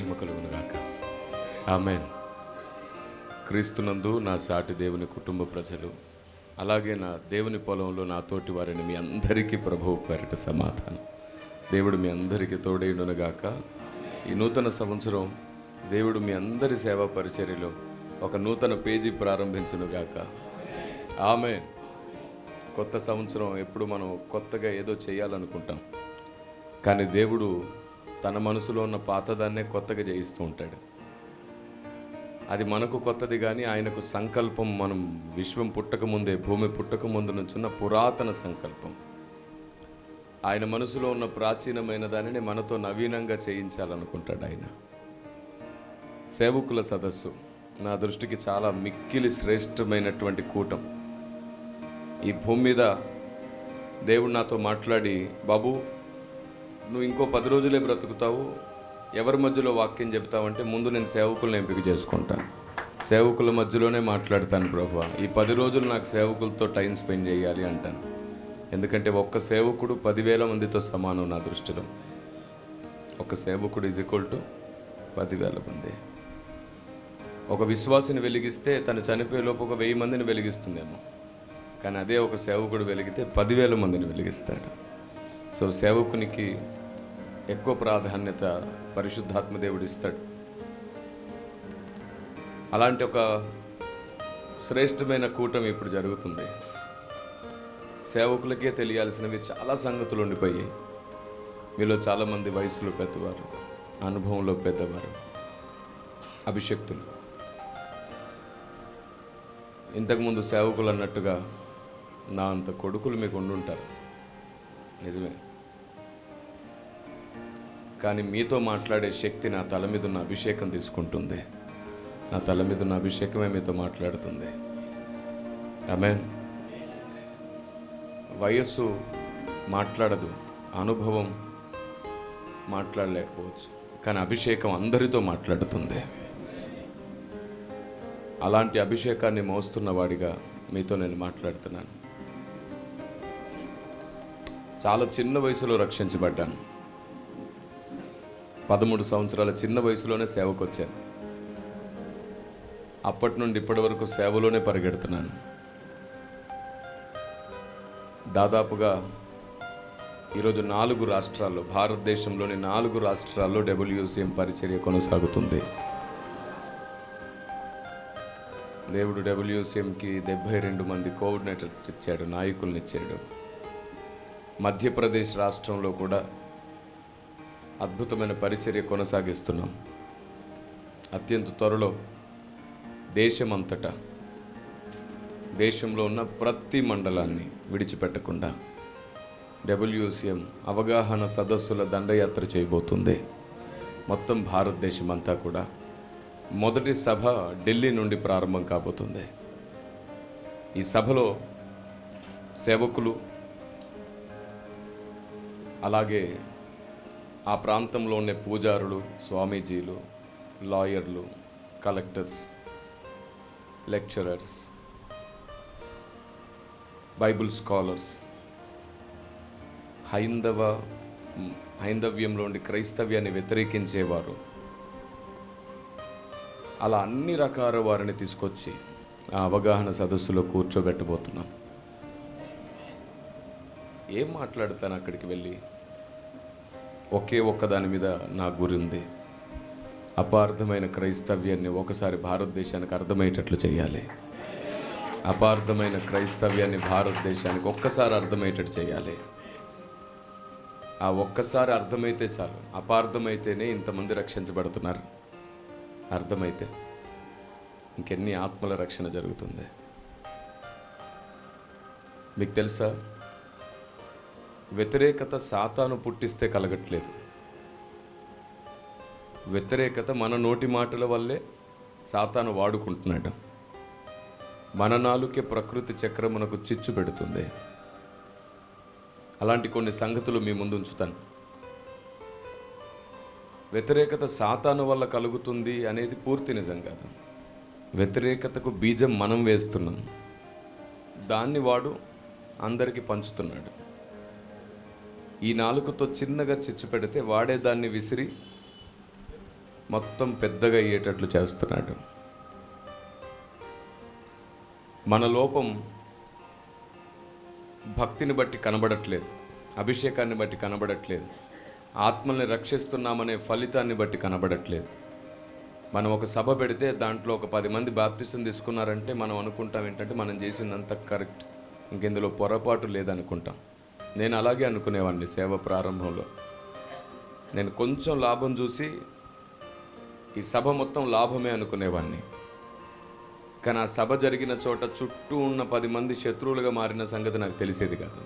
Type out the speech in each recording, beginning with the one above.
మహిమ కలుగునుగాక. ఆమేన్. క్రీస్తునందు నా సాటి దేవుని కుటుంబ ప్రజలు, అలాగే నా దేవుని పొలంలో నా తోటి వారిని మీ అందరికీ ప్రభువు పేరిట సమాధానం. దేవుడు మీ అందరికీ తోడైండునుగాక. ఈ నూతన సంవత్సరం దేవుడు మీ అందరి సేవా పరిచర్యలో ఒక నూతన పేజీ ప్రారంభించునుగాక. ఆమేన్. కొత్త సంవత్సరం ఎప్పుడు మనం కొత్తగా ఏదో చేయాలనుకుంటాం, కానీ దేవుడు తన మనసులో ఉన్న పాతదాన్నే కొత్తగా చేయిస్తూ ఉంటాడు. అది మనకు కొత్తది, కానీ ఆయనకు సంకల్పం మనం విశ్వం పుట్టకముందే, భూమి పుట్టకముందు నుంచున్న పురాతన సంకల్పం. ఆయన మనసులో ఉన్న ప్రాచీనమైన దానిని మనతో నవీనంగా చేయించాలనుకుంటాడు ఆయన. సేవకుల సదస్సు నా దృష్టికి చాలా మిక్కిలి శ్రేష్టమైనటువంటి కూటం. ఈ భూమి మీద దేవుడు నాతో మాట్లాడి, బాబు నువ్వు ఇంకో 10 రోజులే బ్రతుకుతావు, ఎవరి మధ్యలో వాక్యం చెప్తావంటే ముందు నేను సేవకులను ఎంపిక చేసుకుంటాను, సేవకుల మధ్యలోనే మాట్లాడతాను ప్రభువా, ఈ 10 రోజులు నాకు సేవకులతో టైం స్పెండ్ చేయాలి అంటాను. ఎందుకంటే ఒక్క సేవకుడు 10,000 మందితో సమానం నా దృష్టిలో. ఒక సేవకుడు = 10,000 మంది. ఒక విశ్వాసిని వెలిగిస్తే తను చనిపోయేలోపు ఒక 1000 మందిని వెలిగిస్తుందేమో, కానీ అదే ఒక సేవకుడు వెలిగితే 10,000 మందిని వెలిగిస్తాడు. సో సేవకునికి ఎక్కువ ప్రాధాన్యత పరిశుద్ధాత్మ దేవుడు ఇస్తాడు. అలాంటి ఒక శ్రేష్టమైన కూటమి ఇప్పుడు జరుగుతుంది. సేవకులకే తెలియాల్సినవి చాలా సంగతులు ఉండిపోయాయి. మీలో చాలామంది వయసులో పెద్దవారు, అనుభవంలో పెద్దవారు, అభిషక్తులు. ఇంతకుముందు సేవకులు అన్నట్టుగా నా అంత కొడుకులు మీకు ఉండుంటారు, నిజమే. కానీ మీతో మాట్లాడే శక్తి నా తల మీద ఉన్న అభిషేకం తీసుకుంటుంది. నా తల మీద ఉన్న అభిషేకమే మీతో మాట్లాడుతుంది. ఆమేన్. వయస్సు మాట్లాడదు, అనుభవం మాట్లాడలేకపోవచ్చు, కానీ అభిషేకం అందరితో మాట్లాడుతుంది. అలాంటి అభిషేకాన్ని మోస్తున్న వాడిగా మీతో నేను మాట్లాడుతున్నాను. చాలా చిన్న వయసులో రక్షించబడ్డాను. 13 సంవత్సరాల చిన్న వయసులోనే సేవకు వచ్చాను. అప్పటి నుండి ఇప్పటి వరకు సేవలోనే పరిగెడుతున్నాను. దాదాపుగా ఈరోజు 4 రాష్ట్రాల్లో, భారతదేశంలోని 4 రాష్ట్రాల్లో WCM పరిచర్య కొనసాగుతుంది. దేవుడు WCMకి 72 మంది కోఆర్డినేటర్స్ ఇచ్చాడు, నాయకుల్ని ఇచ్చాడు. మధ్యప్రదేశ్ రాష్ట్రంలో కూడా అద్భుతమైన పరిచర్య కొనసాగిస్తున్నాం. అత్యంత త్వరలో దేశమంతటా, దేశంలో ఉన్న ప్రతి మండలాన్ని విడిచిపెట్టకుండా WCM అవగాహన సదస్సుల దండయాత్ర చేయబోతుంది. మొత్తం భారతదేశం అంతా కూడా. మొదటి సభ ఢిల్లీ నుండి ప్రారంభం కాబోతుంది. ఈ సభలో సేవకులు, అలాగే ఆ ప్రాంతంలో ఉండే పూజారులు, స్వామీజీలు, లాయర్లు, కలెక్టర్స్, లెక్చరర్స్, బైబుల్ స్కాలర్స్, హైందవ్యంలో ఉండి క్రైస్తవ్యాన్ని వ్యతిరేకించేవారు, అలా అన్ని రకాల వారిని తీసుకొచ్చి ఆ అవగాహన సదస్సులో కూర్చోబెట్టబోతున్నాం. ఏం మాట్లాడతాను అక్కడికి వెళ్ళి? ఒకే ఒక్క దాని మీద నా గురి ఉంది. అపార్థమైన క్రైస్తవ్యాన్ని ఒకసారి భారతదేశానికి అర్థమయ్యేటట్లు చేయాలి. అపార్థమైన క్రైస్తవ్యాన్ని భారతదేశానికి ఒక్కసారి అర్థమయ్యేటట్టు చేయాలి. ఆ ఒక్కసారి అర్థమైతే చాలు. అపార్థమైతేనే ఇంతమంది రక్షించబడుతున్నారు. అర్థమైతే ఇంకెన్ని ఆత్మల రక్షణ జరుగుతుంది. మీకు తెలుసా, వ్యతిరేకత సాతాను పుట్టిస్తే కలగట్లేదు. వ్యతిరేకత మన నోటి మాటల వల్లే సాతాను వాడుకుంటున్నాడు. మన నాలుకే ప్రకృతి చక్రమునకు చిచ్చు పెడుతుంది. అలాంటి కొన్ని సంగతులు మీ ముందు ఉంచుతాను. వ్యతిరేకత సాతాను వల్ల కలుగుతుంది అనేది పూర్తి నిజం కాదు. వ్యతిరేకతకు బీజం మనం వేస్తున్నాం, దాన్ని వాడు అందరికీ పంచుతున్నాడు. ఈ నాలుకతో చిన్నగా చిచ్చు పెడితే వాడే దాన్ని విసిరి మొత్తం పెద్దగా అయ్యేటట్లు చేస్తున్నాడు. మన లోపం భక్తిని బట్టి కనబడట్లేదు, అభిషేకాన్ని బట్టి కనబడట్లేదు, ఆత్మల్ని రక్షిస్తున్నామనే ఫలితాన్ని బట్టి కనబడట్లేదు. మనం ఒక సభ పెడితే దాంట్లో ఒక 10 మంది బాప్తిసం తీసుకున్నారంటే మనం అనుకుంటాం ఏంటంటే మనం చేసిందంత కరెక్ట్, ఇంకెందులో పొరపాటు లేదనుకుంటాం. నేను అలాగే అనుకునేవాడిని సేవ ప్రారంభంలో. నేను కొంచెం లాభం చూసి ఈ సభ మొత్తం లాభమే అనుకునేవాడిని. కానీ ఆ సభ జరిగిన చోట చుట్టూ ఉన్న 10 మంది శత్రువులుగా మారిన సంగతి నాకు తెలిసేది కాదు.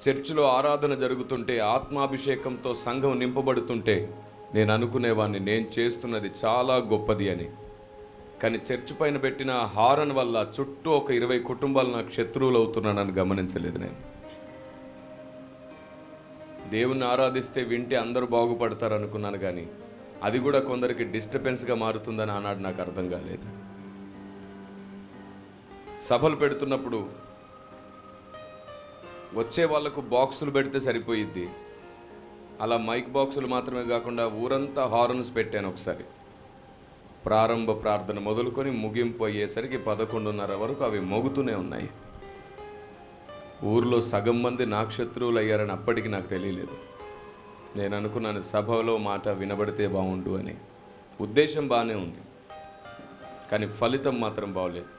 చర్చిలో ఆరాధన జరుగుతుంటే, ఆత్మాభిషేకంతో సంఘం నింపబడుతుంటే నేను అనుకునేవాడిని నేను చేస్తున్నది చాలా గొప్పది అని. కానీ చర్చ్ పైన పెట్టిన హారన్ వల్ల చుట్టూ ఒక 20 కుటుంబాలు నాకు శత్రువులు అవుతున్నానని గమనించలేదు. నేను దేవుణ్ణి ఆరాధిస్తే వింటే అందరూ బాగుపడతారు అనుకున్నాను, కానీ అది కూడా కొందరికి డిస్టర్బెన్స్గా మారుతుందని ఆనాడు నాకు అర్థం కాలేదు. సభలు పెడుతున్నప్పుడు వచ్చే వాళ్లకు బాక్సులు పెడితే సరిపోయిద్ది, అలా మైక్ బాక్సులు మాత్రమే కాకుండా ఊరంతా హార్న్స్ పెట్టాను. ఒకసారి ప్రారంభ ప్రార్థన మొదలుకొని ముగింపు అయ్యేసరికి 11:30 వరకు అవి మోగుతూనే ఉన్నాయి. ఊర్లో సగం మంది నాకు శత్రువులు అయ్యారని అప్పటికి నాకు తెలియలేదు. నేను అనుకున్నాను సభలో మాట వినబడితే బాగుండు అని. ఉద్దేశం బాగానే ఉంది, కానీ ఫలితం మాత్రం బాగోలేదు.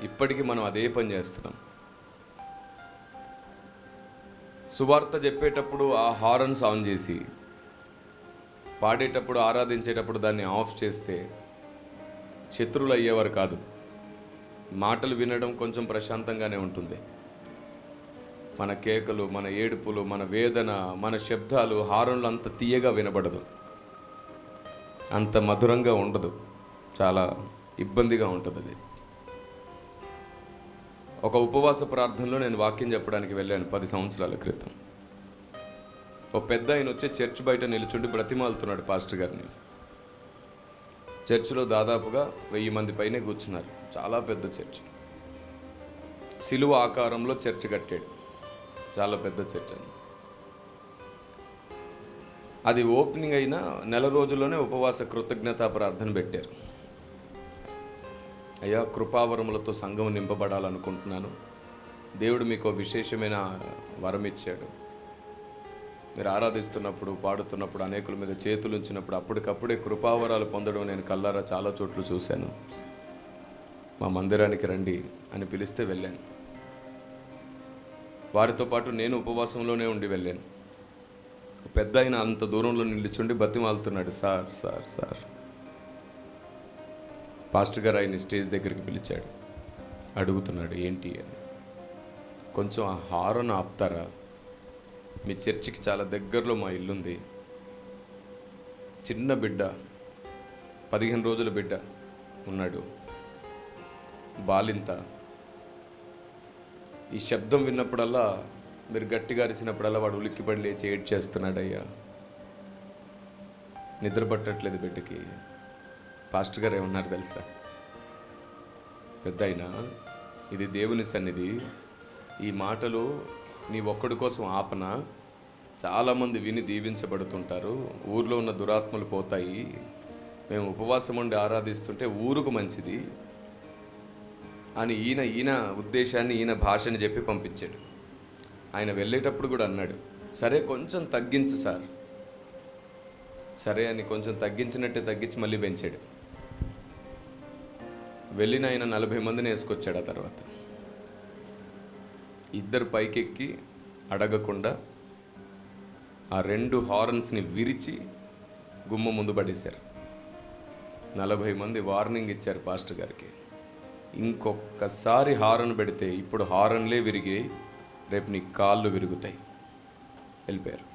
ఇప్పటికీ మనం అదే పని చేస్తున్నాం. సువార్త చెప్పేటప్పుడు ఆ హారన్స్ ఆన్ చేసి, పాడేటప్పుడు ఆరాధించేటప్పుడు దాన్ని ఆఫ్ చేస్తే శత్రువులు అయ్యేవారు కాదు. మాటలు వినడం కొంచెం ప్రశాంతంగానే ఉంటుంది. మన కేకలు, మన ఏడుపులు, మన వేదన, మన శబ్దాలు హారన్లు అంత తీయగా వినబడదు, అంత మధురంగా ఉండదు, చాలా ఇబ్బందిగా ఉంటుంది. అది ఒక ఉపవాస ప్రార్థనలో నేను వాక్యం చెప్పడానికి వెళ్ళాను 10 సంవత్సరాల క్రితం. ఒక పెద్ద ఆయన వచ్చి చర్చ్ బయట నిలుచుండి బ్రతిమాలుతున్నాడు పాస్టర్ గారిని. చర్చిలో దాదాపుగా 1000 మంది పైనే కూర్చున్నారు. చాలా పెద్ద చర్చ్, సిలువ ఆకారంలో చర్చ్ కట్టాడు. చాలా పెద్ద చర్చ్ అని. అది ఓపెనింగ్ అయిన నెల రోజుల్లోనే ఉపవాస కృతజ్ఞతా ప్రార్థన పెట్టారు. అయ్యా, కృపావరములతో సంఘం నింపబడాలనుకుంటున్నాను. దేవుడు మీకు విశేషమైన వరం ఇచ్చాడు. మీరు ఆరాధిస్తున్నప్పుడు, పాడుతున్నప్పుడు, అనేకుల మీద చేతులు ఉంచినప్పుడు అప్పటికప్పుడే కృపావరాలు పొందడం నేను కల్లారా చాలా చోట్ల చూశాను. మా మందిరానికి రండి అని పిలిస్తే వెళ్ళాను. వారితో పాటు నేను ఉపవాసంలోనే ఉండి వెళ్ళాను. పెద్ద ఆయన అంత దూరంలో నిల్చుండి బతిమాలుతున్నాడు, సార్ సార్ సార్. పాస్టర్ గారు ఆయన స్టేజ్ దగ్గరికి పిలిచాడు, అడుగుతున్నాడు ఏంటి అని. కొంచెం ఆ హారన్ ఆపుతారా, మీ చర్చికి చాలా దగ్గరలో మా ఇల్లుంది. చిన్న బిడ్డ, 15 రోజుల బిడ్డ ఉన్నాడు, బాలింత. ఈ శబ్దం విన్నప్పుడల్లా, మీరు గట్టిగా అరిసినప్పుడల్లా వాడు ఉలిక్కిపడి లేచి ఏడ్చేస్తున్నాడు. అయ్యా, నిద్ర పట్టట్లేదు బిడ్డకి. పాస్టర్ గారు ఏమన్నారు తెలుసా, పెద్ద అయినా ఇది దేవుని సన్నిధి, ఈ మాటలు నీ ఒక్కడి కోసం ఆపనా, చాలామంది విని దీవించబడుతుంటారు, ఊర్లో ఉన్న దురాత్మలు పోతాయి, మేము ఉపవాసం ఉండి ఆరాధిస్తుంటే ఊరుకు మంచిది అని ఈయన ఉద్దేశాన్ని, ఈయన భాషని చెప్పి పంపించాడు. ఆయన వెళ్ళేటప్పుడు కూడా అన్నాడు, సరే కొంచెం తగ్గించు సార్. సరే అని కొంచెం తగ్గించినట్టే తగ్గించి మళ్ళీ పెంచాడు. వెళ్ళిన ఆయన 40 మందిని వేసుకొచ్చాడు. ఆ తర్వాత ఇద్దరు పైకెక్కి అడగకుండా ఆ 2 హార్న్స్ని విరిచి గుమ్మ ముందు పడేశారు. 40 మంది వార్నింగ్ ఇచ్చారు పాస్టర్ గారికి, ఇంకొకసారి హారన్ పెడితే ఇప్పుడు హారన్లే విరిగి రేపు నీ కాళ్ళు విరుగుతాయి. వెళ్ళిపోయారు.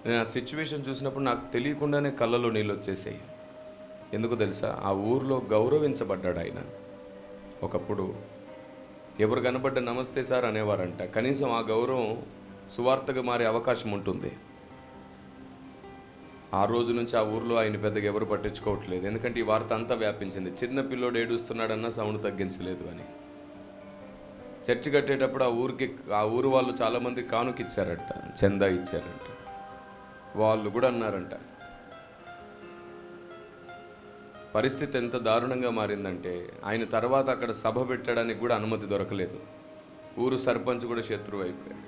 నేను ఆ సిచ్యువేషన్ చూసినప్పుడు నాకు తెలియకుండానే కళ్ళలో నీళ్ళు వచ్చేసాయి. ఎందుకు తెలుసా, ఆ ఊర్లో గౌరవించబడ్డాడు ఆయన. ఒకప్పుడు ఎవరు కనబడ్డ నమస్తే సార్ అనేవారంట. కనీసం ఆ గౌరవం సువార్తగా మారే అవకాశం ఉంటుంది. ఆ రోజు నుంచి ఆ ఊర్లో ఆయన పెద్దగా ఎవరు పట్టించుకోవట్లేదు. ఎందుకంటే ఈ వార్త అంతా వ్యాపించింది, చిన్న పిల్లోడు ఏడుస్తున్నాడన్నా సౌండ్ తగ్గించలేదు అని. చర్చి కట్టేటప్పుడు ఆ ఊరు వాళ్ళు చాలామంది కానుకిచ్చారంట, చందా ఇచ్చారంట. వాళ్ళు కూడా అన్నారంట. పరిస్థితి ఎంత దారుణంగా మారిందంటే ఆయన తర్వాత అక్కడ సభ పెట్టడానికి కూడా అనుమతి దొరకలేదు. ఊరు సర్పంచ్ కూడా శత్రువు అయిపోయాడు.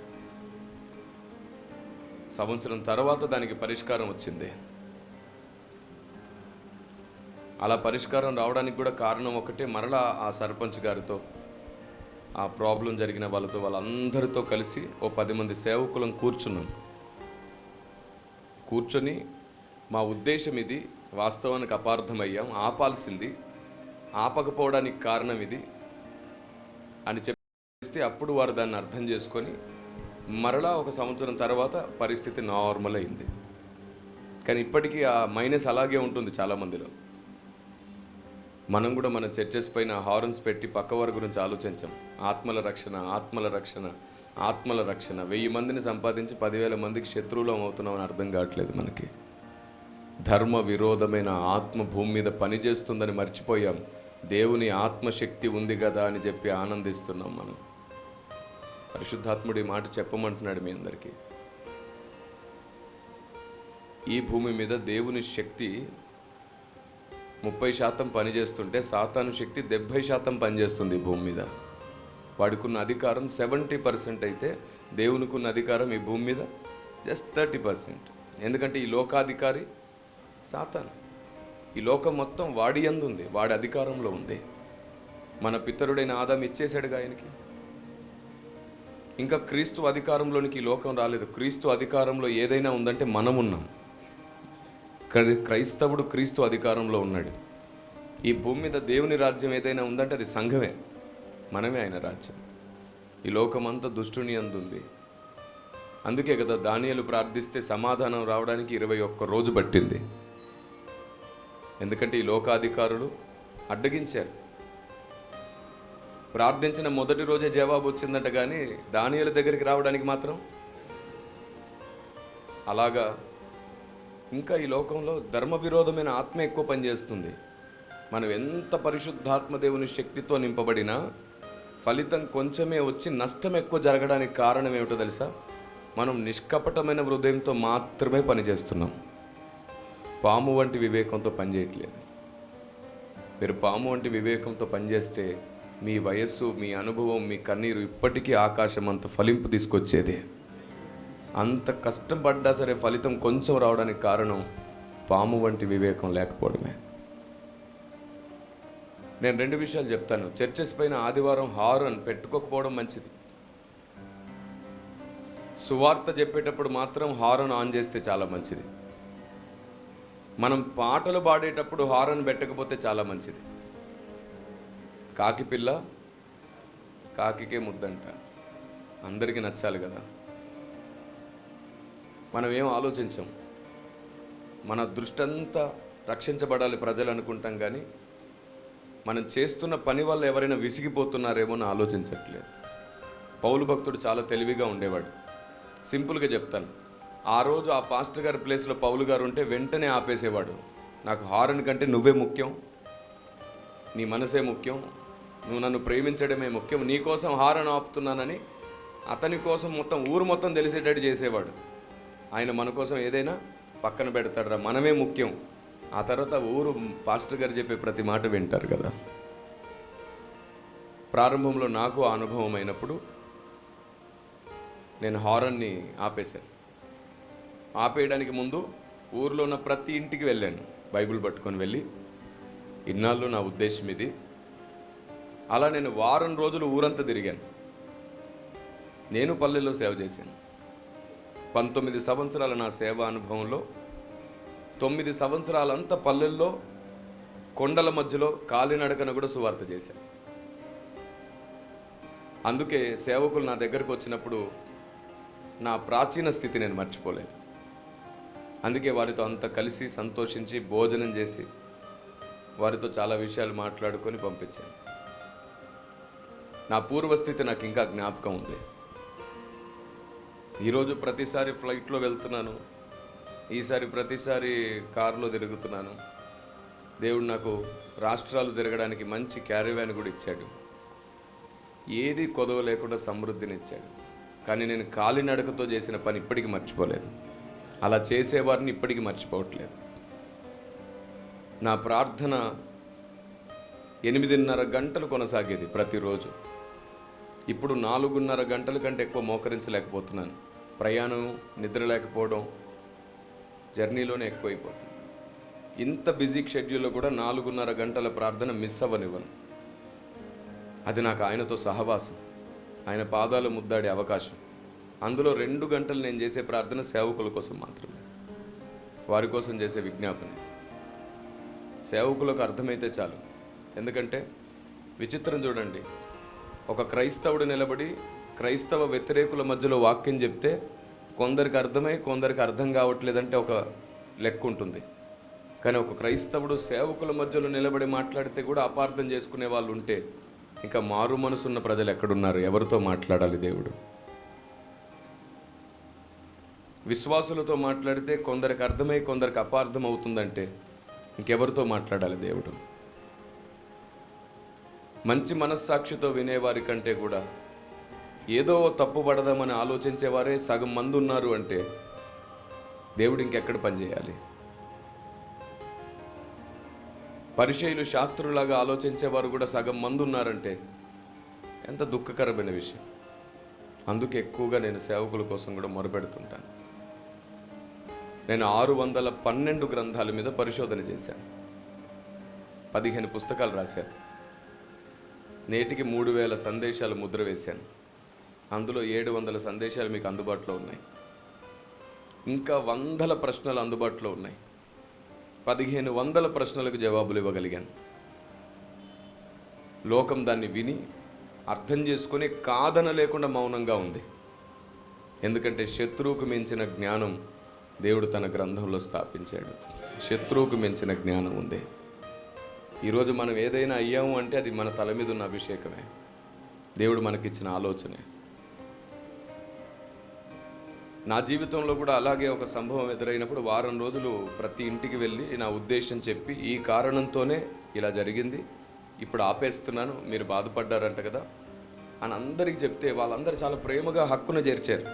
సంవత్సరం తర్వాత దానికి పరిష్కారం వచ్చింది. అలా పరిష్కారం రావడానికి కూడా కారణం ఒకటే, మరలా ఆ సర్పంచ్ గారితో, ఆ ప్రాబ్లం జరిగిన వాళ్ళందరితో కలిసి ఓ 10 మంది సేవకులం కూర్చొని మా ఉద్దేశం ఇది, వాస్తవానికి అపార్థమయ్యాం, ఆపాల్సింది, ఆపకపోవడానికి కారణం ఇది అని చెప్పేస్తే అప్పుడు వారు దాన్ని అర్థం చేసుకొని మరలా ఒక సంవత్సరం తర్వాత పరిస్థితి నార్మల్ అయింది. కానీ ఇప్పటికీ ఆ మైనస్ అలాగే ఉంటుంది చాలామందిలో. మనం కూడా మన చర్చెస్ పైన హార్న్స్ పెట్టి పక్కవారి గురించి ఆలోచించాం. ఆత్మల రక్షణ, ఆత్మల రక్షణ, ఆత్మల రక్షణ. 1000 మందిని సంపాదించి 10,000 మందికి శత్రువులం అవుతున్నామని అర్థం కావట్లేదు మనకి. ధర్మ విరోధమైన ఆత్మ భూమి మీద పనిచేస్తుందని మర్చిపోయాం. దేవుని ఆత్మశక్తి ఉంది కదా అని చెప్పి ఆనందిస్తున్నాం మనం. పరిశుద్ధాత్ముడు ఈ మాట చెప్పమంటున్నాడు మీ అందరికీ. ఈ భూమి మీద దేవుని శక్తి 30% పనిచేస్తుంటే సాతాను శక్తి 70% పనిచేస్తుంది ఈ భూమి మీద. వాడికున్న అధికారం 70% అయితే దేవునికున్న అధికారం ఈ భూమి మీద జస్ట్ 30%. ఎందుకంటే ఈ లోకాధికారి సాతాను. ఈ లోకం మొత్తం వాడి యందు ఉంది, వాడి అధికారంలో ఉంది. మన పితరుడైన ఆదాము ఇచ్చేశాడుగా ఆయనకి. ఇంకా క్రీస్తు అధికారంలోనికి ఈ లోకం రాలేదు. క్రీస్తు అధికారంలో ఏదైనా ఉందంటే మనం ఉన్నాం. క్రైస్తవుడు క్రీస్తు అధికారంలో ఉన్నాడు. ఈ భూమి మీద దేవుని రాజ్యం ఏదైనా ఉందంటే అది సంఘమే, మనమే ఆయన రాజ్యం. ఈ లోకమంతా దుష్టుని యందు ఉంది. అందుకే కదా దానియేలు ప్రార్థిస్తే సమాధానం రావడానికి 21 రోజు పట్టింది. ఎందుకంటే ఈ లోకాధికారులు అడ్డగించారు. ప్రార్థించిన మొదటి రోజే జవాబు వచ్చిందంట, కానీ దానియేలు దగ్గరికి రావడానికి మాత్రం అలాగా. ఇంకా ఈ లోకంలో ధర్మ విరోధమైన ఆత్మ ఎక్కువ పనిచేస్తుంది. మనం ఎంత పరిశుద్ధాత్మ దేవుని శక్తితో నింపబడినా ఫలితం కొంచెమే వచ్చి నష్టం ఎక్కువ జరగడానికి కారణం ఏమిటో తెలుసా? మనం నిష్కపటమైన హృదయంతో మాత్రమే పనిచేస్తున్నాం. పాము వంటి వివేకంతో పనిచేయట్లేదు. మీరు పాము వంటి వివేకంతో పనిచేస్తే మీ వయస్సు, మీ అనుభవం, మీ కన్నీరు ఇప్పటికీ ఆకాశం అంత ఫలింపు తీసుకొచ్చేదే. అంత కష్టం పడ్డా సరే ఫలితం కొంచెం రావడానికి కారణం పాము వంటి వివేకం లేకపోవడమే. నేను 2 విషయాలు చెప్తాను. చర్చెస్ పైన ఆదివారం హారన్ పెట్టుకోకపోవడం మంచిది. సువార్త చెప్పేటప్పుడు మాత్రం హారన్ ఆన్ చేస్తే చాలా మంచిది. మనం పాటలు పాడేటప్పుడు హారన్ పెట్టకపోతే చాలా మంచిది. కాకి పిల్ల కాకికే ముద్దంట, అందరికీ నచ్చాలి కదా. మనం ఏం ఆలోచించాం, మన దృష్టి అంతా రక్షించబడాలి ప్రజలు అనుకుంటాం, కానీ మనం చేస్తున్న పని వల్ల ఎవరైనా విసిగిపోతున్నారేమో అని ఆలోచించట్లేదు. పౌలు భక్తుడు చాలా తెలివిగా ఉండేవాడు. సింపుల్గా చెప్తాను, ఆ రోజు ఆ పాస్టర్ గారి ప్లేస్లో పౌలు గారు ఉంటే వెంటనే ఆపేసేవాడు. నాకు హారన్ కంటే నువ్వే ముఖ్యం, నీ మనసే ముఖ్యం, నువ్వు నన్ను ప్రేమించడమే ముఖ్యం, నీ కోసం హారన్ ఆపుతున్నానని అతని కోసం మొత్తం ఊరు మొత్తం తెలిసేటట్టు చేసేవాడు. ఆయన మన కోసం ఏదైనా పక్కన పెడతాడురా, మనమే ముఖ్యం. ఆ తర్వాత ఊరు పాస్టర్ గారు చెప్పే ప్రతి మాట వింటారు కదా. ప్రారంభంలో నాకు ఆ అనుభవం అయినప్పుడు నేను హారన్ని ఆపేశాను. ఆపేయడానికి ముందు ఊర్లో ఉన్న ప్రతి ఇంటికి వెళ్ళాను, బైబిల్ పట్టుకొని వెళ్ళి, ఇన్నాళ్ళు నా ఉద్దేశం ఇది. అలా నేను వారం రోజులు ఊరంతా తిరిగాను. నేను పల్లెల్లో సేవ చేశాను. 19 సంవత్సరాల నా సేవా అనుభవంలో 9 సంవత్సరాలంతా పల్లెల్లో కొండల మధ్యలో కాలినడకన కూడా సువార్త చేశాను. అందుకే సేవకులు నా దగ్గరకు వచ్చినప్పుడు నా ప్రాచీన స్థితి నేను మర్చిపోలేదు. అందుకే వారితో అంతా కలిసి సంతోషించి భోజనం చేసి వారితో చాలా విషయాలు మాట్లాడుకొని పంపించాను. నా పూర్వస్థితి నాకు ఇంకా జ్ఞాపకం ఉంది. ఈరోజు ప్రతిసారి ఫ్లైట్లో వెళ్తున్నాను, ఈసారి ప్రతిసారి కారులో తిరుగుతున్నాను. దేవుడు నాకు రాష్ట్రాలు తిరగడానికి మంచి క్యారీవ్యాన్ కూడా ఇచ్చాడు. ఏది కొదవ లేకుండా సమృద్ధిని ఇచ్చాడు. కానీ నేను కాలినడకతో చేసిన పని ఇప్పటికీ మర్చిపోలేదు. అలా చేసేవారిని ఇప్పటికీ మర్చిపోవట్లేదు. నా ప్రార్థన 8:30 గంటలు కొనసాగేది ప్రతిరోజు. ఇప్పుడు 4:30 గంటల కంటే ఎక్కువ మోకరించలేకపోతున్నాను. ప్రయాణం, నిద్ర లేకపోవడం, జర్నీలోనే ఎక్కువైపోతుంది. ఇంత బిజీ షెడ్యూల్లో కూడా 4:30 గంటల ప్రార్థన మిస్ అవ్వనివ్వను. అది నాకు ఆయనతో సహవాసం, ఆయన పాదాలు ముద్దాడే అవకాశం. అందులో 2 గంటలు నేను చేసే ప్రార్థన సేవకుల కోసం మాత్రమే, వారి కోసం చేసే విజ్ఞాపన. సేవకులకు అర్థమైతే చాలు. ఎందుకంటే విచిత్రం చూడండి, ఒక క్రైస్తవుడు నిలబడి క్రైస్తవ వ్యతిరేకుల మధ్యలో వాక్యం చెప్తే కొందరికి అర్థమై కొందరికి అర్థం కావట్లేదంటే ఒక లెక్క ఉంటుంది. కానీ ఒక క్రైస్తవుడు సేవకుల మధ్యలో నిలబడి మాట్లాడితే కూడా అపార్థం చేసుకునే వాళ్ళు ఉంటే ఇంకా మారు మనసున్న ప్రజలు ఎక్కడున్నారు? ఎవరితో మాట్లాడాలి దేవుడు? విశ్వాసులతో మాట్లాడితే కొందరికి అర్థమై కొందరికి అపార్థం అవుతుందంటే ఇంకెవరితో మాట్లాడాలి దేవుడు? మంచి మనస్సాక్షితో వినేవారి కంటే కూడా ఏదో తప్పు పడదామని ఆలోచించేవారే సగం మంది ఉన్నారు అంటే దేవుడు ఇంకెక్కడ పనిచేయాలి? పరిచయులు, శాస్త్రులాగా ఆలోచించేవారు కూడా సగం మంది ఉన్నారంటే ఎంత దుఃఖకరమైన విషయం. అందుకే ఎక్కువగా నేను సేవకుల కోసం కూడా మొరపెడుతుంటాను. నేను 612 గ్రంథాల మీద పరిశోధన చేశాను, 15 పుస్తకాలు రాశాను, నేటికి 3000 సందేశాలు ముద్ర వేశాను. అందులో 700 సందేశాలు మీకు అందుబాటులో ఉన్నాయి. ఇంకా వందల ప్రశ్నలు అందుబాటులో ఉన్నాయి. 1500 ప్రశ్నలకు జవాబులు ఇవ్వగలిగాను. లోకం దాన్ని విని అర్థం చేసుకొని కాదన లేకుండా మౌనంగా ఉంది. ఎందుకంటే శత్రువుకు మించిన జ్ఞానం దేవుడు తన గ్రంథంలో స్థాపించాడు. శత్రువుకు మించిన జ్ఞానం ఉంది. ఈరోజు మనం ఏదైనా అయ్యాము అంటే అది మన తల మీద ఉన్న అభిషేకమే, దేవుడు మనకిచ్చిన ఆలోచనే. నా జీవితంలో కూడా అలాగే ఒక సంభవం ఎదురైనప్పుడు వారం రోజులు ప్రతి ఇంటికి వెళ్ళి నా ఉద్దేశం చెప్పి, ఈ కారణంతోనే ఇలా జరిగింది, ఇప్పుడు ఆపేస్తున్నాను, మీరు బాధపడ్డారంట కదా అని అందరికీ చెప్తే వాళ్ళందరూ చాలా ప్రేమగా హక్కున చేర్చారు.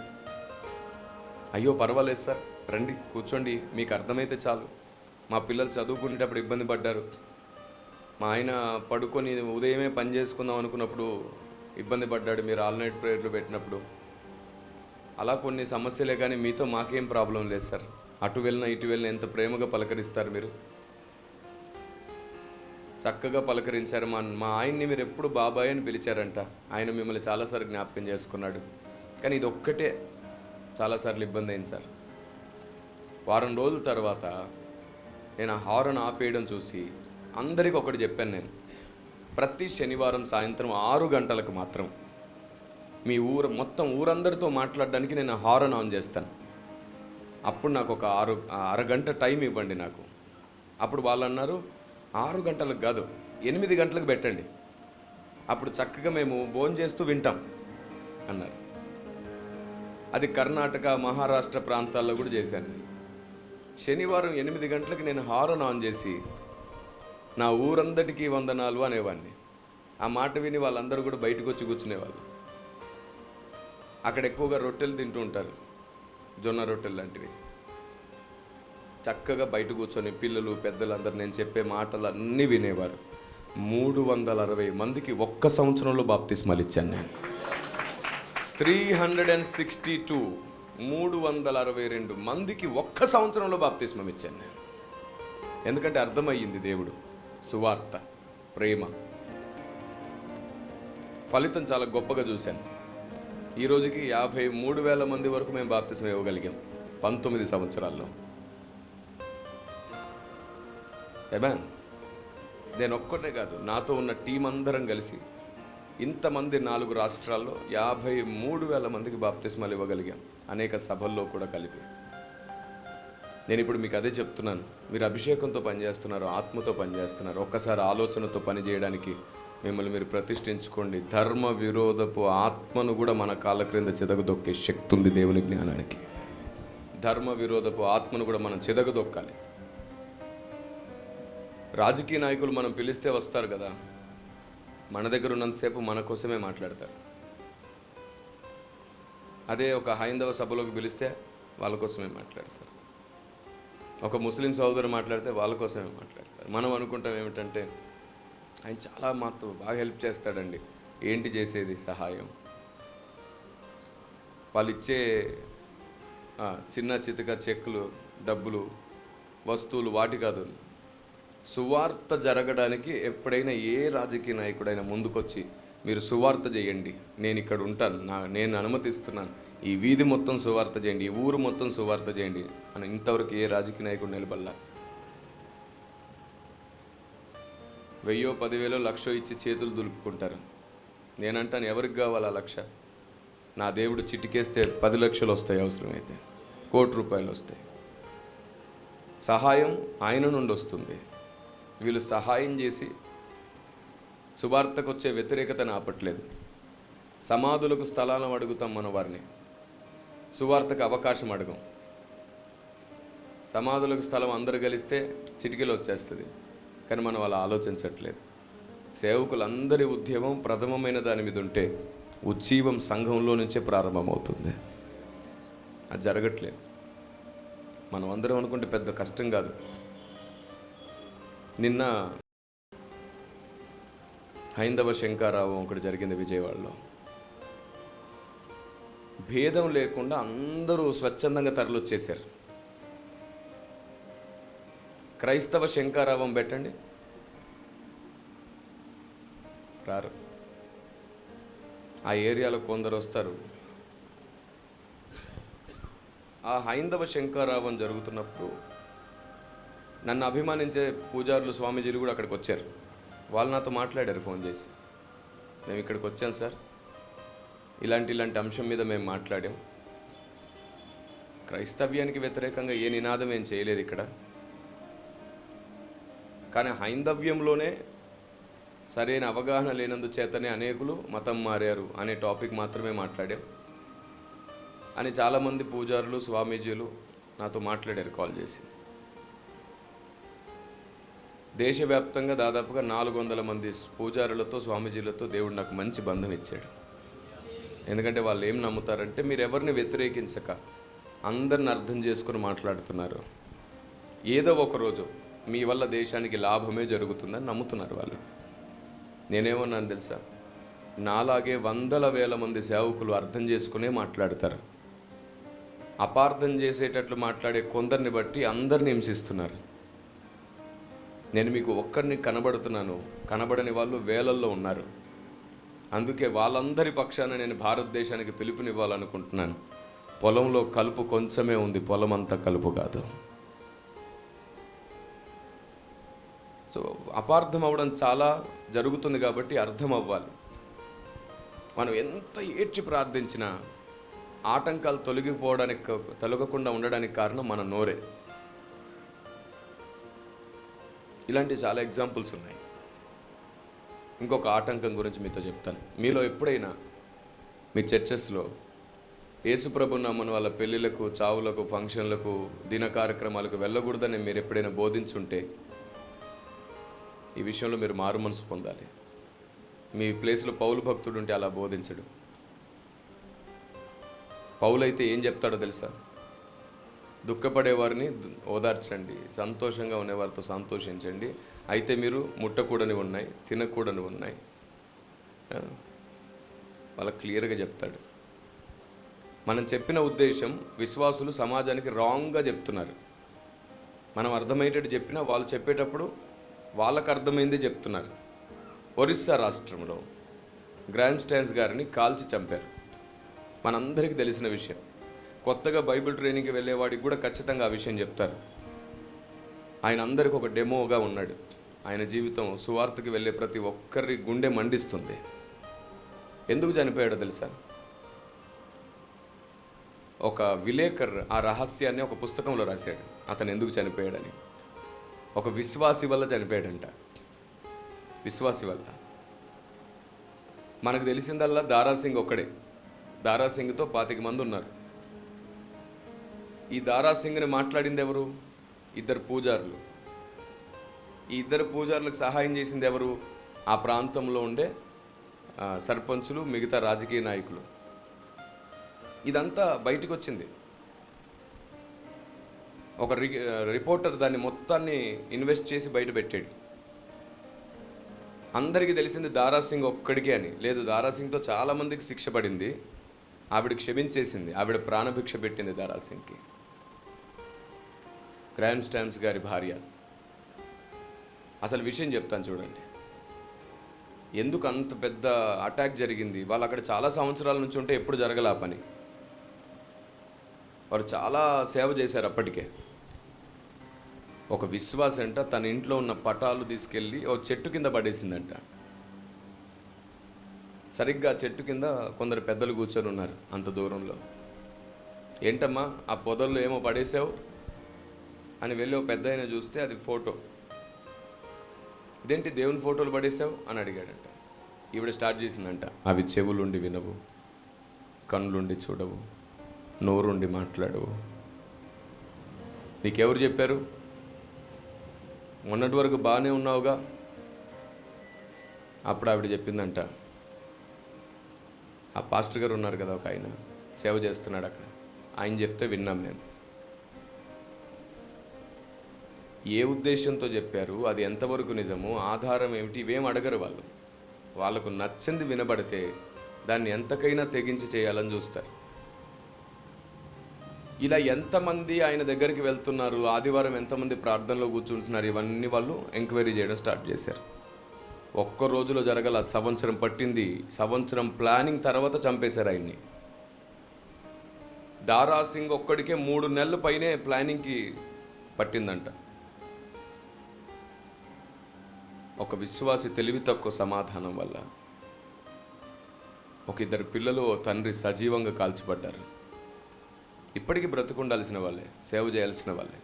అయ్యో పర్వాలేదు సార్, రండి కూర్చోండి, మీకు అర్థమైతే చాలు. మా పిల్లలు చదువుకునేటప్పుడు ఇబ్బంది పడ్డారు, మా ఆయన పడుకొని ఉదయమే పని చేసుకుందాం అనుకున్నప్పుడు ఇబ్బంది పడ్డాడు, మీరు ఆల్ నైట్ ప్రేయర్లు పెట్టినప్పుడు. అలా కొన్ని సమస్యలే, కానీ మీతో మాకేం ప్రాబ్లం లేదు సార్. అటు వెళ్ళినా ఇటు వెళ్ళినా ఎంత ప్రేమగా పలకరిస్తారు మీరు, చక్కగా పలకరించారు. మా ఆయన్ని మీరు ఎప్పుడు బాబాయ్ అని పిలిచారంట. ఆయన మిమ్మల్ని చాలాసార్లు జ్ఞాపకం చేసుకున్నాడు, కానీ ఇది ఒక్కటే చాలాసార్లు ఇబ్బంది అయింది సార్. వారం రోజుల తర్వాత నేను ఆ హారన్ ఆపేయడం చూసి అందరికీ ఒకటి చెప్పాను. నేను ప్రతి శనివారం సాయంత్రం 6 గంటలకు మాత్రం మీ మొత్తం ఊరందరితో మాట్లాడడానికి నేను హారన్ ఆన్ చేస్తాను. అప్పుడు నాకు ఒక అరగంట టైం ఇవ్వండి నాకు. అప్పుడు వాళ్ళు అన్నారు, 6 గంటలకు కాదు 8 గంటలకు పెట్టండి, అప్పుడు చక్కగా మేము భోజనం చేస్తూ వింటాం అన్నారు. అది కర్ణాటక, మహారాష్ట్ర ప్రాంతాల్లో కూడా చేశాను. శనివారం 8 గంటలకు నేను హారన్ ఆన్ చేసి నా ఊరందరికీ వందనాలు అనేవాడిని. ఆ మాట విని వాళ్ళందరూ కూడా బయటకు వచ్చి కూర్చునేవాళ్ళు. అక్కడ ఎక్కువగా రొట్టెలు తింటూ ఉంటారు, జొన్న రొట్టెలు లాంటివి. చక్కగా బయట కూర్చొని పిల్లలు పెద్దలు అందరు నేను చెప్పే మాటలు అన్నీ వినేవారు. 360 మందికి ఒక్క సంవత్సరంలో బాప్తిస్మాలు ఇచ్చాను నేను. 362 362 మందికి ఒక్క సంవత్సరంలో బాప్తిస్మం ఇచ్చాను నేను. ఎందుకంటే అర్థమయ్యింది దేవుడు, సువార్త, ప్రేమ, ఫలితం చాలా గొప్పగా చూశాను. ఈ రోజుకి 53,000 మంది వరకు మేము బాప్తిస్మం ఇవ్వగలిగాం 19 సంవత్సరాల్లో. ఏమేన్, నేను ఒక్కటే కాదు, నాతో ఉన్న టీం అందరం కలిసి ఇంతమంది 4 రాష్ట్రాల్లో 53,000 మందికి బాప్తిస్మాలు ఇవ్వగలిగాం, అనేక సభల్లో కూడా కలిపి. నేను ఇప్పుడు మీకు అదే చెప్తున్నాను, మీరు అభిషేకంతో పనిచేస్తున్నారు, ఆత్మతో పనిచేస్తున్నారు. ఒక్కసారి ఆలోచనతో పని చేయడానికి మిమ్మల్ని మీరు ప్రతిష్ఠించుకోండి. ధర్మ విరోధపు ఆత్మను కూడా మన కాళ్ళ క్రింద చెదగదొక్కే శక్తి ఉంది దేవుని జ్ఞానానికి. ధర్మ విరోధపు ఆత్మను కూడా మనం చెదగదొక్కాలి. రాజకీయ నాయకులు మనం పిలిస్తే వస్తారు కదా, మన దగ్గర ఉన్నంతసేపు మన కోసమే మాట్లాడతారు. అదే ఒక హైందవ సభలోకి పిలిస్తే వాళ్ళ కోసమే మాట్లాడతారు. ఒక ముస్లిం సోదరు మాట్లాడితే వాళ్ళ కోసమే మాట్లాడతారు. మనం అనుకుంటాం ఏమిటంటే ఆయన చాలా మాతో బాగా హెల్ప్ చేస్తాడండి. ఏంటి చేసేది సహాయం? వాళ్ళు ఇచ్చే చిన్న చితక చెక్కులు, డబ్బులు, వస్తువులు వాటి కాదు. సువార్త జరగడానికి ఎప్పుడైనా ఏ రాజకీయ నాయకుడైనా ముందుకొచ్చి మీరు సువార్త చేయండి, నేను ఇక్కడ ఉంటాను, నేను అనుమతిస్తున్నాను, ఈ వీధి మొత్తం సువార్త చేయండి, ఈ ఊరు మొత్తం సువార్త చేయండి అని ఇంతవరకు ఏ రాజకీయ నాయకుడు నిలబడలా. 1000, 10,000, 1,00,000 ఇచ్చి చేతులు దులుపుకుంటారు. నేనంటాను, ఎవరికి కావాలా 1,00,000? నా దేవుడు చిటికేస్తే 10 లక్షలు వస్తాయి, అవసరమైతే 1 కోటి రూపాయలు వస్తాయి. సహాయం ఆయన నుండి వస్తుంది. వీళ్ళు సహాయం చేసి సువార్తకు వచ్చే వ్యతిరేకతను ఆపట్లేదు. సమాధులకు స్థలాలను అడుగుతాం మన వారిని, సువార్తకు అవకాశం అడగం. సమాధులకు స్థలం అందరు కలిస్తే చిటికీలో వచ్చేస్తుంది, కానీ మనం అలా ఆలోచించట్లేదు. సేవకులందరి ఉద్యమం ప్రథమమైన దాని మీద ఉంటే ఉజ్జీవం సంఘంలో నుంచే ప్రారంభమవుతుంది. అది జరగట్లేదు. మనం అందరం అనుకుంటే పెద్ద కష్టం కాదు. నిన్న హైందవ శంకారావం ఒకటి జరిగింది విజయవాడలో. భేదం లేకుండా అందరూ స్వచ్ఛందంగా తరలొచ్చేశారు. క్రైస్తవ శంకారావం పెట్టండి, రారు. ఆ ఏరియాలో కొందరు వస్తారు. ఆ హైందవ శంకారావం జరుగుతున్నప్పుడు నన్ను అభిమానించే పూజారులు, స్వామీజీలు కూడా అక్కడికి వచ్చారు. వాళ్ళు నాతో మాట్లాడారు ఫోన్ చేసి, మేము ఇక్కడికి వచ్చాం సార్, ఇలాంటి అంశం మీద మేము మాట్లాడాం. క్రైస్తవ్యానికి వ్యతిరేకంగా ఏ నినాదం ఏం చేయలేదు ఇక్కడ, కానీ హైందవ్యంలోనే సరైన అవగాహన లేనందుచేతనే అనేకులు మతం మారారు అనే టాపిక్ మాత్రమే మాట్లాడాం అని చాలామంది పూజారులు, స్వామీజీలు నాతో మాట్లాడారు కాల్ చేసి. దేశవ్యాప్తంగా దాదాపుగా 400 మంది పూజారులతో, స్వామీజీలతో దేవుడు నాకు మంచి బంధం ఇచ్చాడు. ఎందుకంటే వాళ్ళు ఏం నమ్ముతారంటే, మీరు ఎవరిని వ్యతిరేకించక అందరిని అర్థం చేసుకుని మాట్లాడుతున్నారు, ఏదో ఒకరోజు మీ వల్ల దేశానికి లాభమే జరుగుతుందని నమ్ముతున్నారు వాళ్ళు. నేనేమన్నాను తెలుసా, నాలాగే 100,000 మంది సేవకులు అర్థం చేసుకునే మాట్లాడతారు. అపార్థం చేసేటట్లు మాట్లాడే కొందరిని బట్టి అందరిని హింసిస్తున్నారు. నేను మీకు ఒక్కరిని కనబడుతున్నాను, కనబడని వాళ్ళు వేలల్లో ఉన్నారు. అందుకే వాళ్ళందరి పక్షాన నేను భారతదేశానికి పిలుపునివ్వాలనుకుంటున్నాను. పొలంలో కలుపు కొంచెమే ఉంది, పొలం అంతా కలుపు కాదు. సో అపార్థం అవ్వడం చాలా జరుగుతుంది కాబట్టి అర్థం అవ్వాలి. మనం ఎంత ఏడ్చి ప్రార్థించినా ఆటంకాలు తొలగకుండా ఉండడానికి కారణం మన నోరే. ఇలాంటి చాలా ఎగ్జాంపుల్స్ ఉన్నాయి. ఇంకొక ఆటంకం గురించి మీతో చెప్తాను. మీలో ఎప్పుడైనా మీ చర్చెస్లో యేసుప్రభు నమ్మని వాళ్ళ పెళ్ళిళ్ళకు, చావులకు, ఫంక్షన్లకు, దిన కార్యక్రమాలకు వెళ్ళకూడదని మీరు ఎప్పుడైనా బోధించుంటే ఈ విషయంలో మీరు మారు మనసు పొందాలి. మీ ప్లేస్లో పౌలు భక్తుడు ఉంటే అలా బోధించడు. పౌలు అయితే ఏం చెప్తాడో తెలుసా? దుఃఖపడేవారిని ఓదార్చండి, సంతోషంగా ఉండేవారితో సంతోషించండి. అయితే మీరు ముట్టకూడనివి ఉన్నాయి, తినకూడనివి ఉన్నాయి, వాళ్ళకి క్లియర్గా చెప్తాడు. మనం చెప్పిన ఉద్దేశం విశ్వాసులు సమాజానికి రాంగ్గా చెప్తున్నారు. మనం అర్థమయ్యేటట్టు చెప్పినా వాళ్ళు చెప్పేటప్పుడు వాళ్ళకు అర్థమైందే చెప్తున్నారు. ఒరిస్సా రాష్ట్రంలో గ్రామ్ స్టాన్స్ గారిని కాల్చి చంపారు. మనందరికీ తెలిసిన విషయం. కొత్తగా బైబిల్ ట్రైనింగ్కి వెళ్ళేవాడికి కూడా ఖచ్చితంగా ఆ విషయం చెప్తారు. ఆయన అందరికి ఒక డెమోగా ఉన్నాడు. ఆయన జీవితం సువార్తకి వెళ్ళే ప్రతి ఒక్కరి గుండె మండిస్తుంది. ఎందుకు చనిపోయాడో తెలుసా? ఒక విలేకర్ ఆ రహస్యాన్ని ఒక పుస్తకంలో రాశాడు, అతను ఎందుకు చనిపోయాడని. ఒక విశ్వాసి వల్ల చనిపోయాడంట. విశ్వాసి వల్ల. మనకు తెలిసిందల్లా దారాసింగ్ ఒక్కడే. దారాసింగ్తో 25 మంది ఉన్నారు. ఈ దారాసింగ్ని మాట్లాడింది ఎవరు? 2 పూజారులు. ఈ 2 పూజారులకు సహాయం చేసింది ఎవరు? ఆ ప్రాంతంలో ఉండే సర్పంచులు, మిగతా రాజకీయ నాయకులు. ఇదంతా బయటకు వచ్చింది. ఒక రిపోర్టర్ దాన్ని మొత్తాన్ని ఇన్వెస్ట్ చేసి బయట పెట్టాడు. అందరికీ తెలిసింది దారాసింగ్ ఒక్కడికే అని. లేదు, దారాసింగ్తో చాలామందికి శిక్ష పడింది. ఆవిడ క్షమించేసింది. ఆవిడ ప్రాణభిక్ష పెట్టింది దారాసింగ్కి. గ్రాహం స్టాంప్స్ గారి భార్య. అసలు విషయం చెప్తాను చూడండి, ఎందుకు అంత పెద్ద అటాక్ జరిగింది. వాళ్ళు అక్కడ చాలా సంవత్సరాల నుంచి ఉంటే ఎప్పుడు జరగలే ఆ పని. వారు చాలా సేవ చేశారు. అప్పటికే ఒక విశ్వాస అంట తన ఇంట్లో ఉన్న పటాలు తీసుకెళ్ళి ఓ చెట్టు కింద పడేసిందంట. సరిగ్గా చెట్టు కింద కొందరు పెద్దలు కూర్చొని ఉన్నారు అంత దూరంలో. ఏంటమ్మా ఆ పొదల్లో ఏమో పడేసావు అని వెళ్ళి ఓ పెద్ద ఆయన చూస్తే అది ఫోటో. ఇదేంటి దేవుని ఫోటోలు పడేసావు అని అడిగాడంట. ఈవిడ స్టార్ట్ చేసిందంట, అవి చెవులుండి వినవు, కన్నులుండి చూడవు, నోరుండి మాట్లాడవు. నీకెవరు చెప్పారు? మొన్నటి వరకు బాగానే ఉన్నావుగా. అప్పుడు ఆవిడ చెప్పిందంట, ఆ పాస్టర్ గారు ఉన్నారు కదా, ఒక ఆయన సేవ చేస్తున్నాడు అక్కడ, ఆయన చెప్తే విన్నాం మేము. ఏ ఉద్దేశంతో చెప్పారు, అది ఎంతవరకు నిజము, ఆధారం ఏమిటి, ఇవేం అడగరు వాళ్ళు. వాళ్ళకు నచ్చింది వినబడితే దాన్ని ఎంతకైనా తెగించి చేయాలని చూస్తారు. ఇలా ఎంతమంది ఆయన దగ్గరికి వెళ్తున్నారు, ఆదివారం ఎంతమంది ప్రార్థనలో కూర్చుంటున్నారు, ఇవన్నీ వాళ్ళు ఎంక్వైరీ చేయడం స్టార్ట్ చేశారు. ఒక్క రోజులో జరగల, సంవత్సరం పట్టింది. సంవత్సరం ప్లానింగ్ తర్వాత చంపేశారు ఆయన్ని. దారాసింగ్ ఒక్కడికే 3 నెలల పైనే ప్లానింగ్కి పట్టిందంట. ఒక విశ్వాసి తెలివి తక్కువ సమాధానం వల్ల ఒక 2 పిల్లలు, తండ్రి సజీవంగా కాల్చిపడ్డారు. ఇప్పటికీ బ్రతుకుండాల్సిన వాళ్ళే, సేవ చేయాల్సిన వాళ్ళే.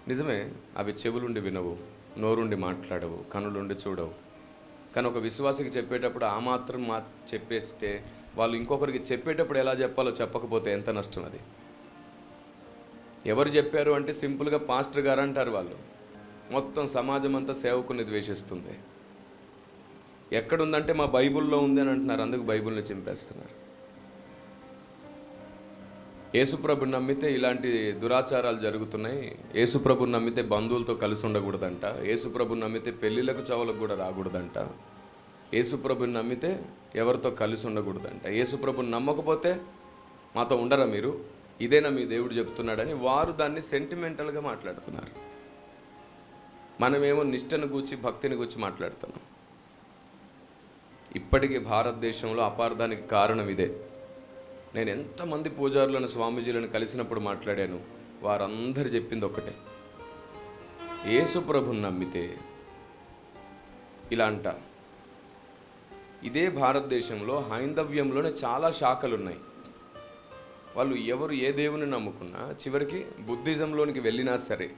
నిజమే, అవి చెవులుండి వినవు, నోరుండి మాట్లాడవు, కనులుండి చూడవు. కానీ ఒక విశ్వాసికి చెప్పేటప్పుడు ఆ మాత్రం చెప్పేస్తే, వాళ్ళు ఇంకొకరికి చెప్పేటప్పుడు ఎలా చెప్పాలో చెప్పకపోతే ఎంత నష్టం అది. ఎవరు చెప్పారు అంటే సింపుల్గా పాస్టర్ గారు అంటారు వాళ్ళు. మొత్తం సమాజం అంతా సేవకుని ద్వేషిస్తుంది. ఎక్కడుందంటే మా బైబిల్లో ఉంది అని అంటున్నారు, అందుకు బైబిల్ని చింపేస్తున్నారు. యేసుప్రభుని నమ్మితే ఇలాంటి దురాచారాలు జరుగుతున్నాయి. యేసుప్రభుని నమ్మితే బంధువులతో కలిసి ఉండకూడదంట. యేసుప్రభుని నమ్మితే పెళ్ళిళ్ళకు చావులకు కూడా రాకూడదంట. యేసుప్రభుని నమ్మితే ఎవరితో కలిసి ఉండకూడదంట. యేసుప్రభుని నమ్మకపోతే మాతో ఉండరా మీరు, ఇదేనా మీ దేవుడు చెప్తున్నాడని వారు దాన్ని సెంటిమెంటల్గా మాట్లాడుతున్నారు. మనమేమో నిష్టను గూర్చి, భక్తిని గూర్చి మాట్లాడుతున్నాం. ఇప్పటికీ భారతదేశంలో అపార్థానికి కారణం ఇదే. నేను ఎంతమంది పూజారులను, స్వామీజీలను కలిసినప్పుడు మాట్లాడాను, వారందరూ చెప్పింది ఒక్కటే, యేసు ప్రభుని నమ్మితే ఇలా అంట. ఇదే భారతదేశంలో హైందవ్యంలోనే చాలా శాఖలు ఉన్నాయి. వాళ్ళు ఎవరు ఏ దేవుని నమ్ముకున్నా చివరికి బుద్ధిజంలోనికి వెళ్ళినా సరే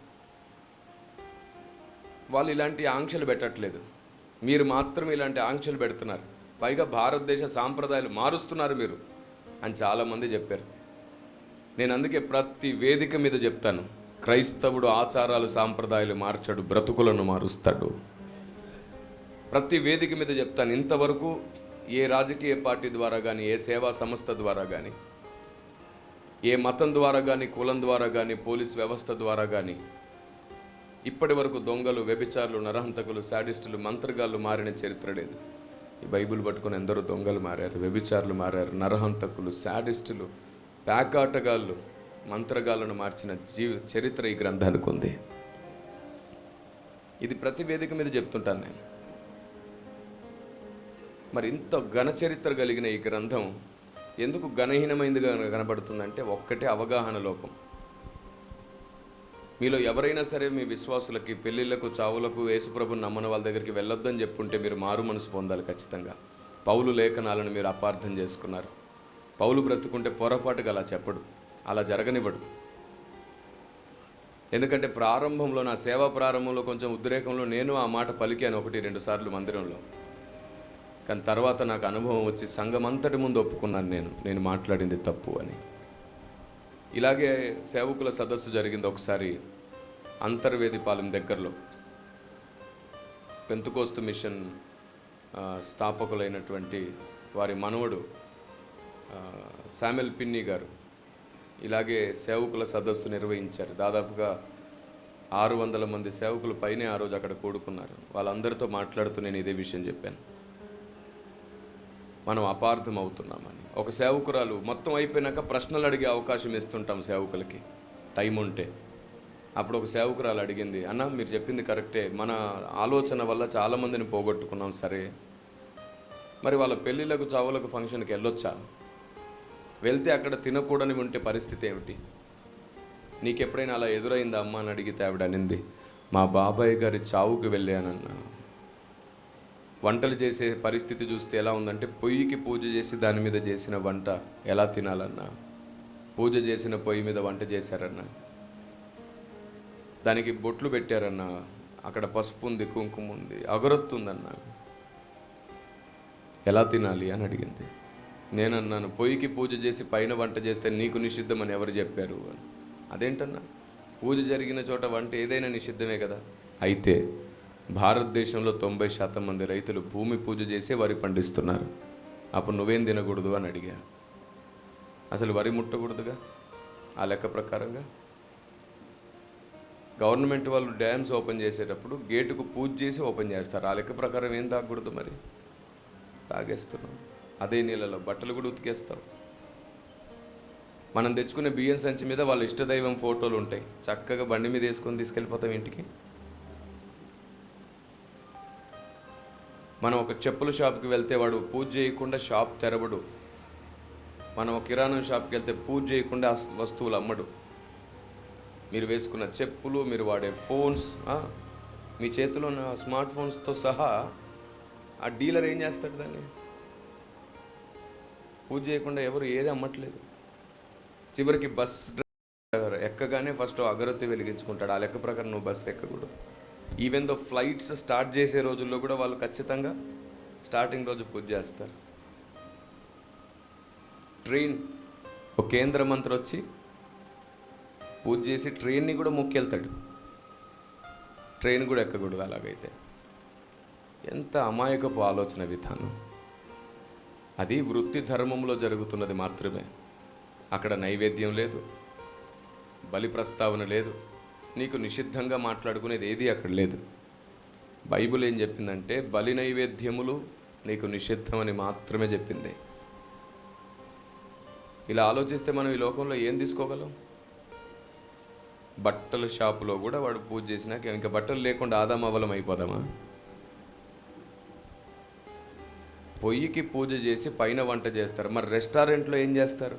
వాళ్ళు ఇలాంటి ఆంక్షలు పెట్టట్లేదు. మీరు మాత్రం ఇలాంటి ఆంక్షలు పెడుతున్నారు, పైగా భారతదేశ సాంప్రదాయాలు మారుస్తున్నారు మీరు అని చాలామంది చెప్పారు. నేను అందుకే ప్రతి వేదిక మీద చెప్తాను, క్రైస్తవుడు ఆచారాలు సాంప్రదాయాలు మార్చడు, బ్రతుకులను మారుస్తాడు. ప్రతి వేదిక మీద చెప్తాను. ఇంతవరకు ఏ రాజకీయ పార్టీ ద్వారా కానీ, ఏ సేవా సంస్థ ద్వారా కానీ, ఏ మతం ద్వారా కానీ, కులం ద్వారా కానీ, పోలీస్ వ్యవస్థ ద్వారా కానీ ఇప్పటి వరకు దొంగలు, వ్యభిచారులు, నరహంతకులు, శాడిస్టులు, మంత్రగాళ్ళు మారిన చరిత్ర లేదు. ఈ బైబిల్ పట్టుకుని ఎందరో దొంగలు మారారు, వ్యభిచారులు మారారు, నరహంతకులు, శాడిస్టులు, ప్యాకాటగాళ్ళు, మంత్రగాళ్ళను మార్చిన చరిత్ర ఈ గ్రంథానికి ఉంది. ఇది ప్రతి వేదిక మీద చెప్తుంటాను నేను. మరి ఇంత ఘన చరిత్ర కలిగిన ఈ గ్రంథం ఎందుకు ఘనహీనమైందిగా కనబడుతుందంటే ఒక్కటే అవగాహన లోపం. మీలో ఎవరైనా సరే మీ విశ్వాసులకి, పెళ్ళిళ్ళకు, చావులకు, యేసుప్రభుని నమ్మని వాళ్ళ దగ్గరికి వెళ్ళొద్దని చెప్పుంటే మీరు మారు మనసు పొందాలి ఖచ్చితంగా. పౌలు లేఖనాలను మీరు అపార్థం చేసుకున్నారు. పౌలు బ్రతుకుంటే పొరపాటుగా అలా చెప్పడు, అలా జరగనివ్వడు. ఎందుకంటే ప్రారంభంలో, నా సేవా ప్రారంభంలో కొంచెం ఉద్రేకంలో నేను ఆ మాట పలికాను 1-2 సార్లు మందిరంలో. కానీ తర్వాత నాకు అనుభవం వచ్చి సంఘం అంతటి ముందు ఒప్పుకున్నాను నేను మాట్లాడింది తప్పు అని. ఇలాగే సేవకుల సదస్సు జరిగింది ఒకసారి అంతర్వేదిపాలెం దగ్గరలో. పెంతుకోస్తు మిషన్ స్థాపకులైనటువంటి వారి మనవడు శామ్యుల్ పిన్నీ గారు ఇలాగే సేవకుల సదస్సు నిర్వహించారు. దాదాపుగా 600 మంది సేవకులు పైనే ఆ రోజు అక్కడ కూడుకున్నారు. వాళ్ళందరితో మాట్లాడుతూ నేను ఇదే విషయం చెప్పాను. మనం అపార్థం అవుతున్నామని. ఒక సేవకురాలు మొత్తం అయిపోయినాక ప్రశ్నలు అడిగే అవకాశం ఇస్తుంటాం సేవకులకి టైం ఉంటే. అప్పుడు ఒక సేవకురాలు అడిగింది, అన్న మీరు చెప్పింది కరెక్టే, మన ఆలోచన వల్ల చాలామందిని పోగొట్టుకున్నాం. సరే, మరి వాళ్ళ పెళ్ళిళ్ళకు చావులకు ఫంక్షన్కి వెళ్ళొచ్చా? వెళ్తే అక్కడ తినకూడని ఉంటే పరిస్థితి ఏమిటి? నీకెప్పుడైనా అలా ఎదురైందా అమ్మ అని అడిగితే ఆవిడ అనింది, మా బాబాయ్ గారి చావుకి వెళ్ళానన్నా. వంటలు చేసే పరిస్థితి చూస్తే ఎలా ఉందంటే, పొయ్యికి పూజ చేసి దాని మీద చేసిన వంట ఎలా తినాలన్నా, పూజ చేసిన పొయ్యి మీద వంట చేశారన్నా, దానికి బొట్లు పెట్టారన్నా, అక్కడ పసుపు ఉంది, కుంకుమ ఉంది, అగరొత్తు ఉందన్నా, ఎలా తినాలి అని అడిగింది. నేనన్నాను, పొయ్యికి పూజ చేసి పైన వంట చేస్తే నీకు నిషిద్ధమని ఎవరు చెప్పారు అని. అదేంటన్నా, పూజ జరిగిన చోట వంట ఏదైనా నిషిద్ధమే కదా. అయితే భారతదేశంలో 90% మంది రైతులు భూమి పూజ చేసే వరి పండిస్తున్నారు. అప్పుడు నువ్వేం తినకూడదు అని అడిగా. అసలు వరి ముట్టకూడదుగా ఆ లెక్క ప్రకారంగా. గవర్నమెంట్ వాళ్ళు డ్యామ్స్ ఓపెన్ చేసేటప్పుడు గేటుకు పూజ చేసి ఓపెన్ చేస్తారు. ఆ లెక్క ప్రకారం ఏం తాగకూడదు మరి? తాగేస్తున్నాం. అదే నీళ్ళలో బట్టలు కూడా ఉతికేస్తాం. మనం తెచ్చుకునే బియ్యం సంచి మీద వాళ్ళ ఇష్టదైవం ఫోటోలు ఉంటాయి. చక్కగా బండి మీద వేసుకొని తీసుకెళ్ళిపోతాం ఇంటికి. మనం ఒక చెప్పుల షాప్కి వెళ్తే వాడు పూజ చేయకుండా షాప్ తెరవడు. మనం ఒక కిరాణం షాప్కి వెళ్తే పూజ చేయకుండా వస్తువులు అమ్మడు. మీరు వేసుకున్న చెప్పులు, మీరు వాడే ఫోన్స్, మీ చేతిలో ఉన్న స్మార్ట్ ఫోన్స్తో సహా ఆ డీలర్ ఏం చేస్తాడు? దాన్ని పూజ చేయకుండా ఎవరు ఏది అమ్మట్లేదు. చివరికి బస్ డ్రైవర్ ఎక్కగానే ఫస్ట్ అగరొత్తి వెలిగించుకుంటాడు. ఆ లెక్క ప్రకారం నువ్వు బస్సు ఎక్కకూడదు. ఈవెన్ దో ఫ్లైట్స్ స్టార్ట్ చేసే రోజుల్లో కూడా వాళ్ళు ఖచ్చితంగా స్టార్టింగ్ రోజు పూజ చేస్తారు. ట్రైన్, ఒక కేంద్ర మంత్రి వచ్చి పూజ చేసి ట్రైన్ని కూడా మొక్కెళ్తాడు. ట్రైన్ కూడా ఎక్కకూడదు. అలాగైతే ఎంత అమాయకపు ఆలోచన విధానం. అది వృత్తి ధర్మంలో జరుగుతున్నది మాత్రమే. అక్కడ నైవేద్యం లేదు, బలి ప్రస్తావన లేదు, నీకు నిషిద్ధంగా మాట్లాడుకునేది ఏది అక్కడ లేదు. బైబిల్ ఏం చెప్పిందంటే బలి నైవేద్యములు నీకు నిషిద్ధమని మాత్రమే చెప్పింది. ఇలా ఆలోచిస్తే మనం ఈ లోకంలో ఏం తీసుకోగలం? బట్టల షాపులో కూడా వాడు పూజ చేసినాక ఇంకా బట్టలు లేకుండా ఆదామవలం అయిపోదామా? పొయ్యికి పూజ చేసి పైన వంట చేస్తారు. మరి రెస్టారెంట్లో ఏం చేస్తారు?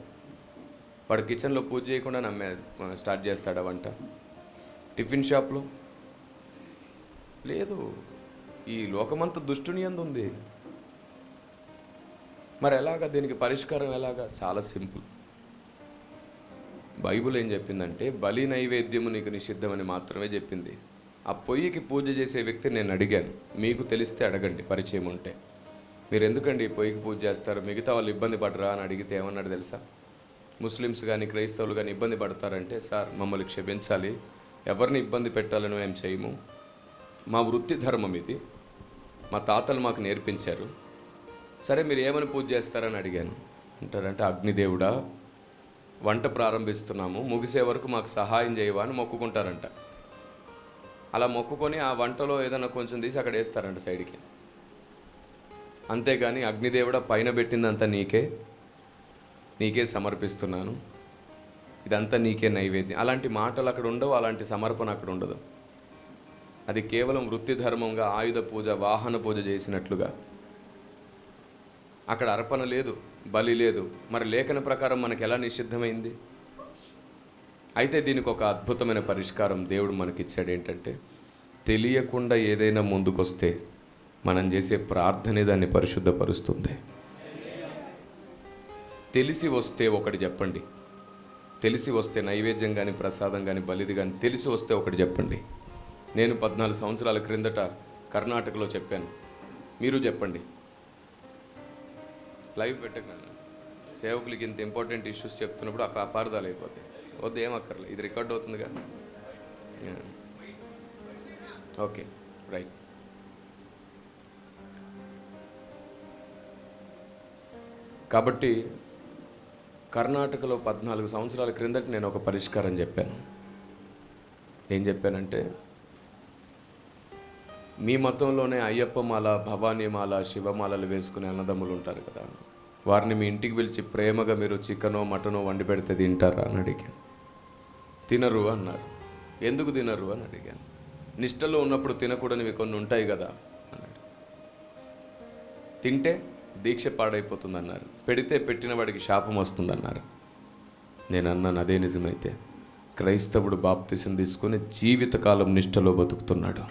వాడు కిచెన్లో పూజ చేయకుండా స్టార్ట్ చేస్తాడా వంట? టిఫిన్ షాప్లో లేదు. ఈ లోకమంతా దుష్టుని యందు ఉంది. మరి ఎలాగా? దీనికి పరిష్కారం ఎలాగా? చాలా సింపుల్. బైబిల్ ఏం చెప్పిందంటే బలి నైవేద్యము నీకు నిషిద్ధమని మాత్రమే చెప్పింది. ఆ పొయ్యికి పూజ చేసే వ్యక్తి నేను అడిగాను, మీకు తెలిస్తే అడగండి పరిచయం ఉంటే. మీరు ఎందుకండి పొయ్యికి పూజ చేస్తారు, మిగతా వాళ్ళు ఇబ్బంది పడరా అని అడిగితే ఏమన్నాడు తెలుసా? ముస్లిమ్స్ కానీ క్రైస్తవులు కానీ ఇబ్బంది పడతారంటే, సార్ మమ్మల్ని క్షమించాలి, ఎవరిని ఇబ్బంది పెట్టాలని మేము చేయము, మా వృత్తి ధర్మం ఇది, మా తాతలు మాకు నేర్పించారు. సరే మీరు ఏమని పూజ చేస్తారని అడిగాను. అంటారంటే, అగ్నిదేవుడా వంట ప్రారంభిస్తున్నాము, ముగిసే వరకు మాకు సహాయం చేయవా అని మొక్కుకుంటారంట. అలా మొక్కుకొని ఆ వంటలో ఏదైనా కొంచెం తీసి అక్కడ వేస్తారంట సైడ్కి. అంతేగాని అగ్నిదేవుడా పైన పెట్టిందంతా నీకే సమర్పిస్తున్నాను, ఇదంతా నీకే నైవేద్యం, అలాంటి మాటలు అక్కడ ఉండవు, అలాంటి సమర్పణ అక్కడ ఉండదు. అది కేవలం వృత్తి ధర్మంగా ఆయుధ పూజ, వాహన పూజ చేసినట్లుగా. అక్కడ అర్పణ లేదు, బలి లేదు. మరి లేఖన ప్రకారం మనకు ఎలా నిషిద్ధమైంది? అయితే దీనికి ఒక అద్భుతమైన పరిష్కారం దేవుడు మనకిచ్చాడు. ఏంటంటే, తెలియకుండా ఏదైనా ముందుకొస్తే మనం చేసే ప్రార్థనే దాన్ని పరిశుద్ధపరుస్తుంది. తెలిసి వస్తే ఒకటి చెప్పండి. తెలిసి వస్తే నైవేద్యం కానీ ప్రసాదం కానీ బలిది కానీ తెలిసి వస్తే ఒకటి చెప్పండి. నేను 14 సంవత్సరాల క్రిందట కర్ణాటకలో చెప్పాను, మీరు చెప్పండి. లైవ్ పెట్టగలను. సేవకులకి ఇంత ఇంపార్టెంట్ ఇష్యూస్ చెప్తున్నప్పుడు అక్కడ అపార్థాలు అయిపోతాయి. వద్దు, ఏమక్కర్లేదు, ఇది రికార్డ్ అవుతుందిగా. Okay, right. కాబట్టి కర్ణాటకలో 14 సంవత్సరాల క్రిందట నేను ఒక పరిష్కారం చెప్పాను. ఏం చెప్పానంటే, మీ మతంలోనే అయ్యప్ప మాల, భవానీ మాల, శివమాలలు వేసుకునే అన్నదమ్ములు ఉంటారు కదా, వారిని మీ ఇంటికి పిలిచి ప్రేమగా మీరు చికెనో మటనో వండి పెడితే తింటారా అని అడిగాను. తినరు అన్నారు. ఎందుకు తినరు అని అడిగాను. నిష్టలో ఉన్నప్పుడు తినకూడనివి కొన్ని ఉంటాయి కదా అన్నాడు. తింటే దీక్ష పాడైపోతుంది అన్నారు. పెడితే పెట్టిన వాడికి శాపం వస్తుందన్నారు. నేను అన్నాను, అదే నిజమైతే క్రైస్తవుడు బాప్తిసం తీసుకొని జీవితకాలం నిష్టలో బతుకుతున్నాడు,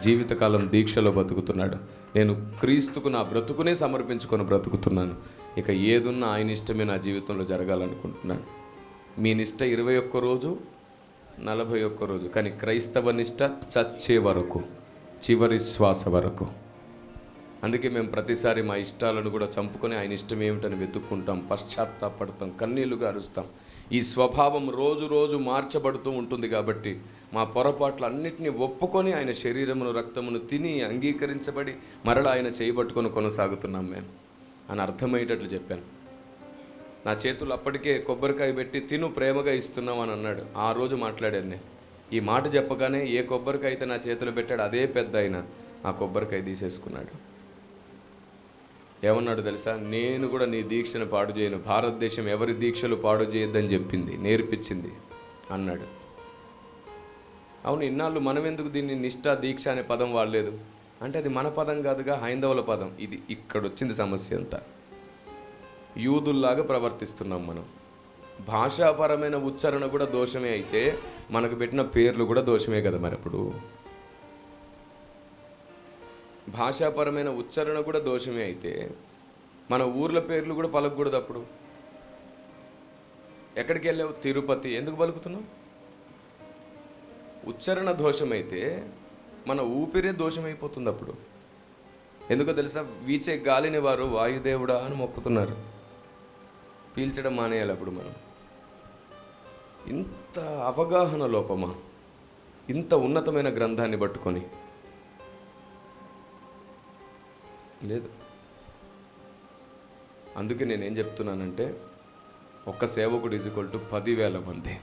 జీవితకాలం దీక్షలో బతుకుతున్నాడు. నేను క్రీస్తుకు నా బ్రతుకునే సమర్పించుకొని బ్రతుకుతున్నాను. ఇక ఏదున్నా ఆయన ఇష్టమే నా జీవితంలో జరగాలనుకుంటున్నాను. మీ నిష్ట 21 రోజు, 41 రోజు, కానీ క్రైస్తవ నిష్ట చచ్చే వరకు, చివరి శ్వాస వరకు. అందుకే మేము ప్రతిసారి మా ఇష్టాలను కూడా చంపుకొని ఆయన ఇష్టం ఏమిటని వెతుక్కుంటాం, పశ్చాత్తాపడతాం, కన్నీళ్లుగా అరుస్తాం. ఈ స్వభావం రోజు రోజు మార్చబడుతూ ఉంటుంది. కాబట్టి మా పొరపాట్లు అన్నిటినీ ఒప్పుకొని ఆయన శరీరమును రక్తమును తిని అంగీకరించబడి మరలా ఆయన చేయబట్టుకొని కొనసాగుతున్నాం మేము అని అర్థమయ్యేటట్లు చెప్పాను. నా చేతులు అప్పటికే కొబ్బరికాయ పెట్టి తిను ప్రేమగా ఇస్తున్నాం అని అన్నాడు. ఆ రోజు మాట్లాడాను నేను. ఈ మాట చెప్పగానే ఏ కొబ్బరికాయ అయితే నా చేతులు పెట్టాడు అదే పెద్ద ఆయన ఆ కొబ్బరికాయ తీసేసుకున్నాడు. ఏమన్నాడు తెలుసా? నేను కూడా నీ దీక్షను పాడు చేయను, భారతదేశం ఎవరి దీక్షలు పాడు చేయొద్దని చెప్పింది, నేర్పించింది అన్నాడు. అవును, ఇన్నాళ్ళు మనం ఎందుకు దీన్ని నిష్ఠా దీక్ష అనే పదం వాడలేదు అంటే అది మన పదం కాదుగా, హైందవుల పదం. ఇది ఇక్కడ వచ్చింది సమస్య అంతా. యూదుల్లాగా ప్రవర్తిస్తున్నాం మనం. భాషాపరమైన ఉచ్చారణ కూడా దోషమే అయితే మనకు పెట్టిన పేర్లు కూడా దోషమే కదా మరి. అప్పుడు భాషాపరమైన ఉచ్చారణ కూడా దోషమే అయితే మన ఊర్ల పేర్లు కూడా పలకూడదు. అప్పుడు ఎక్కడికి వెళ్ళావు? తిరుపతి. ఎందుకు పలుకుతున్నావు? ఉచ్చారణ దోషమైతే మన ఊపిరే దోషమైపోతుంది. అప్పుడు ఎందుకో తెలుసా? వీచే గాలిని వారు వాయుదేవుడా అని మొక్కుతున్నారు. పీల్చడం మానేయాలి. అప్పుడు మనం ఇంత అవగాహన లోపమా? ఇంత ఉన్నతమైన గ్రంథాన్ని పట్టుకొని లేదు. అందుకే నేనేం చెప్తున్నానంటే, ఒక్క సేవకుడు ఈజ్ఈక్వల్ టు 10,000 మంది.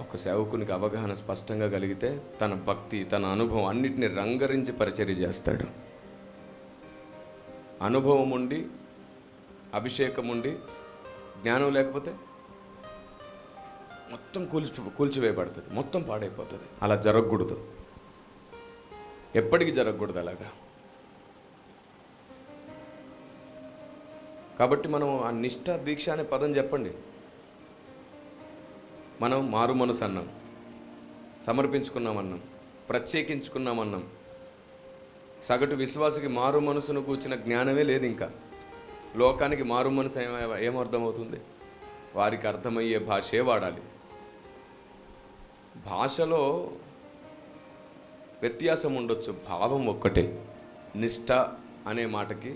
ఒక సేవకునికి అవగాహన స్పష్టంగా కలిగితే తన భక్తి, తన అనుభవం అన్నిటిని రంగరించి పరిచర్య చేస్తాడు. అనుభవం ఉండి, అభిషేకం ఉండి, జ్ఞానం లేకపోతే మొత్తం కూల్చివేయబడుతుంది, మొత్తం పాడైపోతుంది. అలా జరగకూడదు, ఎప్పటికీ జరగకూడదు అలాగా. కాబట్టి మనం ఆ నిష్ఠ దీక్ష అనే పదం చెప్పండి. మనం మారు మనసు అన్నాం, సమర్పించుకున్నామన్నాం, ప్రత్యేకించుకున్నామన్నాం. సగటు విశ్వాసకి మారు మనసును కూర్చిన జ్ఞానమే లేదు. ఇంకా లోకానికి మారు మనసు ఏమర్థమవుతుంది? వారికి అర్థమయ్యే భాషే వాడాలి. భాషలో వ్యత్యాసం ఉండొచ్చు, భావం ఒక్కటే. నిష్ఠ అనే మాటకి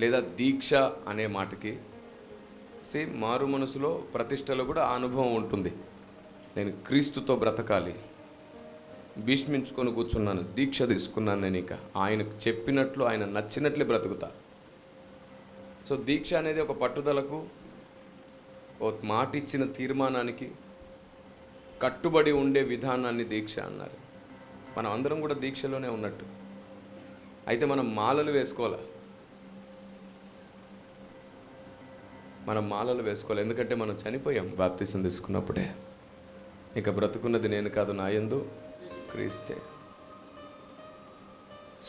లేదా దీక్ష అనే మాటకి సేమ్ మారు మనసులో ప్రతిష్టలో కూడా ఆ అనుభవం ఉంటుంది. నేను క్రీస్తుతో బ్రతకాలి, భీష్మించుకొని కూర్చున్నాను, దీక్ష తీసుకున్నాను. నేను ఇక ఆయనకు చెప్పినట్లు, ఆయన నచ్చినట్లే బ్రతుకుతా. సో దీక్ష అనేది ఒక పట్టుదలకు, ఓ మాట ఇచ్చిన తీర్మానానికి కట్టుబడి ఉండే విధానాన్ని దీక్ష అన్నారు. మనం అందరం కూడా దీక్షలోనే ఉన్నట్టు. అయితే మనం మాలలు వేసుకోవాలి. మనం మాలలు వేసుకోవాలి. ఎందుకంటే మనం చనిపోయాం బాప్తిసం తీసుకున్నప్పుడే. ఇక బ్రతుకున్నది నేను కాదు, నా యందు క్రీస్తే.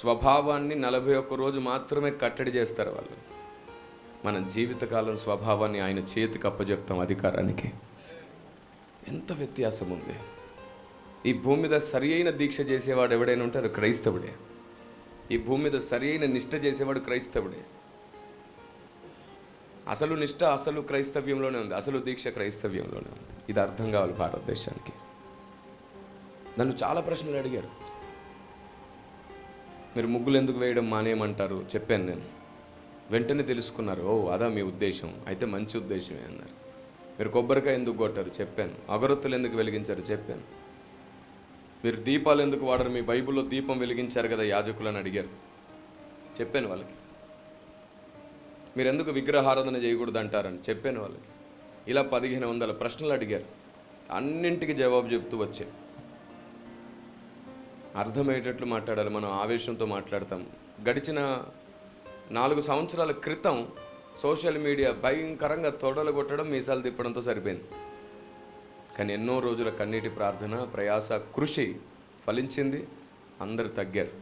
స్వభావాన్ని 41 రోజు మాత్రమే కట్టడి చేస్తారు వాళ్ళు. మన జీవితకాలం స్వభావాన్ని ఆయన చేతికి అప్పచెప్తాం, అధికారానికి. ఎంత వ్యత్యాసం ఉంది! ఈ భూమి మీద సరి అయిన దీక్ష చేసేవాడు ఎవడైనా ఉంటారు? క్రైస్తవుడే. ఈ భూమి మీద సరి అయిన నిష్ఠ చేసేవాడు క్రైస్తవుడే. అసలు నిష్ఠ అసలు క్రైస్తవ్యంలోనే ఉంది, అసలు దీక్ష క్రైస్తవ్యంలోనే ఉంది. ఇది అర్థం కావాలి భారతదేశానికి. నన్ను చాలా ప్రశ్నలు అడిగారు. మీరు ముగ్గులు ఎందుకు వేయడం మానేయమంటారు? చెప్పాను నేను. వెంటనే తెలుసుకున్నారు, ఓ అదా మీ ఉద్దేశం, అయితే మంచి ఉద్దేశమే అన్నారు. మీరు కొబ్బరికాయ ఎందుకు కొట్టారు? చెప్పాను. అగరొత్తులు ఎందుకు వెలిగించారు? చెప్పాను. మీరు దీపాలు ఎందుకు వాడరు? మీ బైబిల్లో దీపం వెలిగించారు కదా యాజకులని అడిగారు. చెప్పాను వాళ్ళకి. మీరు ఎందుకు విగ్రహారాధన చేయకూడదు అంటారని చెప్పాను వాళ్ళకి. ఇలా 1500 ప్రశ్నలు అడిగారు. అన్నింటికి జవాబు చెప్తూ వచ్చాయి. అర్థమయ్యేటట్లు మాట్లాడాలి. మనం ఆవేశంతో మాట్లాడతాం. గడిచిన 4 సంవత్సరాల క్రితం సోషల్ మీడియా భయంకరంగా తొడలు కొట్టడం, మీసాలు తిప్పడంతో సరిపోయింది. కానీ ఎన్నో రోజుల కన్నీటి ప్రార్థన, ప్రయాస, కృషి ఫలించింది. అందరు తగ్గారు.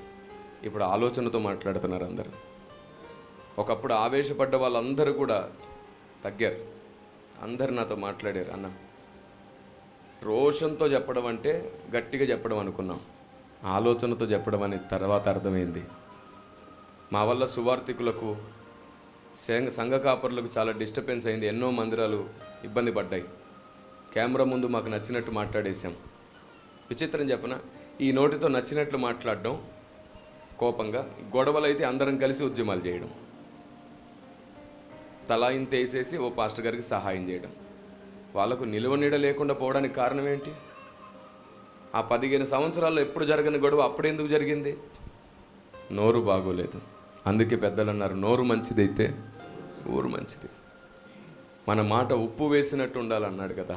ఇప్పుడు ఆలోచనతో మాట్లాడుతున్నారు అందరు. ఒకప్పుడు ఆవేశపడ్డ వాళ్ళందరూ కూడా తగ్గారు. అందరు నాతో మాట్లాడారు. అన్న, రోషంతో చెప్పడం అంటే గట్టిగా చెప్పడం అనుకున్నాం, ఆలోచనతో చెప్పడం అని తర్వాత అర్థమైంది. మా వల్ల సువార్థికులకు, సంఘ కాపరులకు చాలా డిస్టర్బెన్స్ అయింది. ఎన్నో మందిరాలు ఇబ్బంది పడ్డాయి. కెమెరా ముందు మాకు నచ్చినట్టు మాట్లాడేసాం. విచిత్రం చెప్పన, ఈ నోటితో నచ్చినట్లు మాట్లాడడం, కోపంగా గొడవలు అయితే అందరం కలిసి ఉద్యమాలు చేయడం, తలా ఇంత వేసేసి ఓ పాస్టర్ గారికి సహాయం చేయడం. వాళ్ళకు నిలువ నీడ లేకుండా పోవడానికి కారణం ఏంటి? ఆ 15 సంవత్సరాల్లో ఎప్పుడు జరగని గొడవ అప్పుడెందుకు జరిగింది? నోరు బాగోలేదు. అందుకే పెద్దలు అన్నారు, నోరు మంచిదైతే ఊరు మంచిది. మన మాట ఉప్పు వేసినట్టు ఉండాలన్నాడు కదా.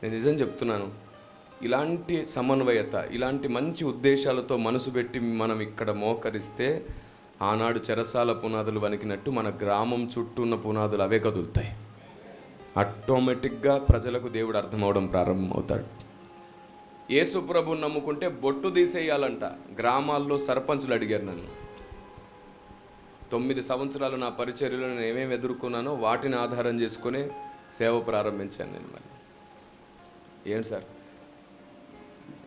నేను నిజం చెప్తున్నాను, ఇలాంటి సమన్వయత, ఇలాంటి మంచి ఉద్దేశాలతో మనసు పెట్టి మనం ఇక్కడ మోకరిస్తే ఆనాడు చెరసాల పునాదులు వణికినట్టు మన గ్రామం చుట్టూ ఉన్న పునాదులు అవే కదులుతాయి. ఆటోమేటిక్గా ప్రజలకు దేవుడు అర్థమవడం ప్రారంభమవుతాడు. యేసు ప్రభువుని నమ్ముకుంటే బొట్టు తీసేయాలంట. గ్రామాల్లో సర్పంచులు అడిగారు నన్ను. 9 సంవత్సరాలు నా పరిచర్యలో నేను ఏమేమి ఎదుర్కొన్నానో వాటిని ఆధారం చేసుకుని సేవ ప్రారంభించాను నేను. మరి ఏంటి సార్,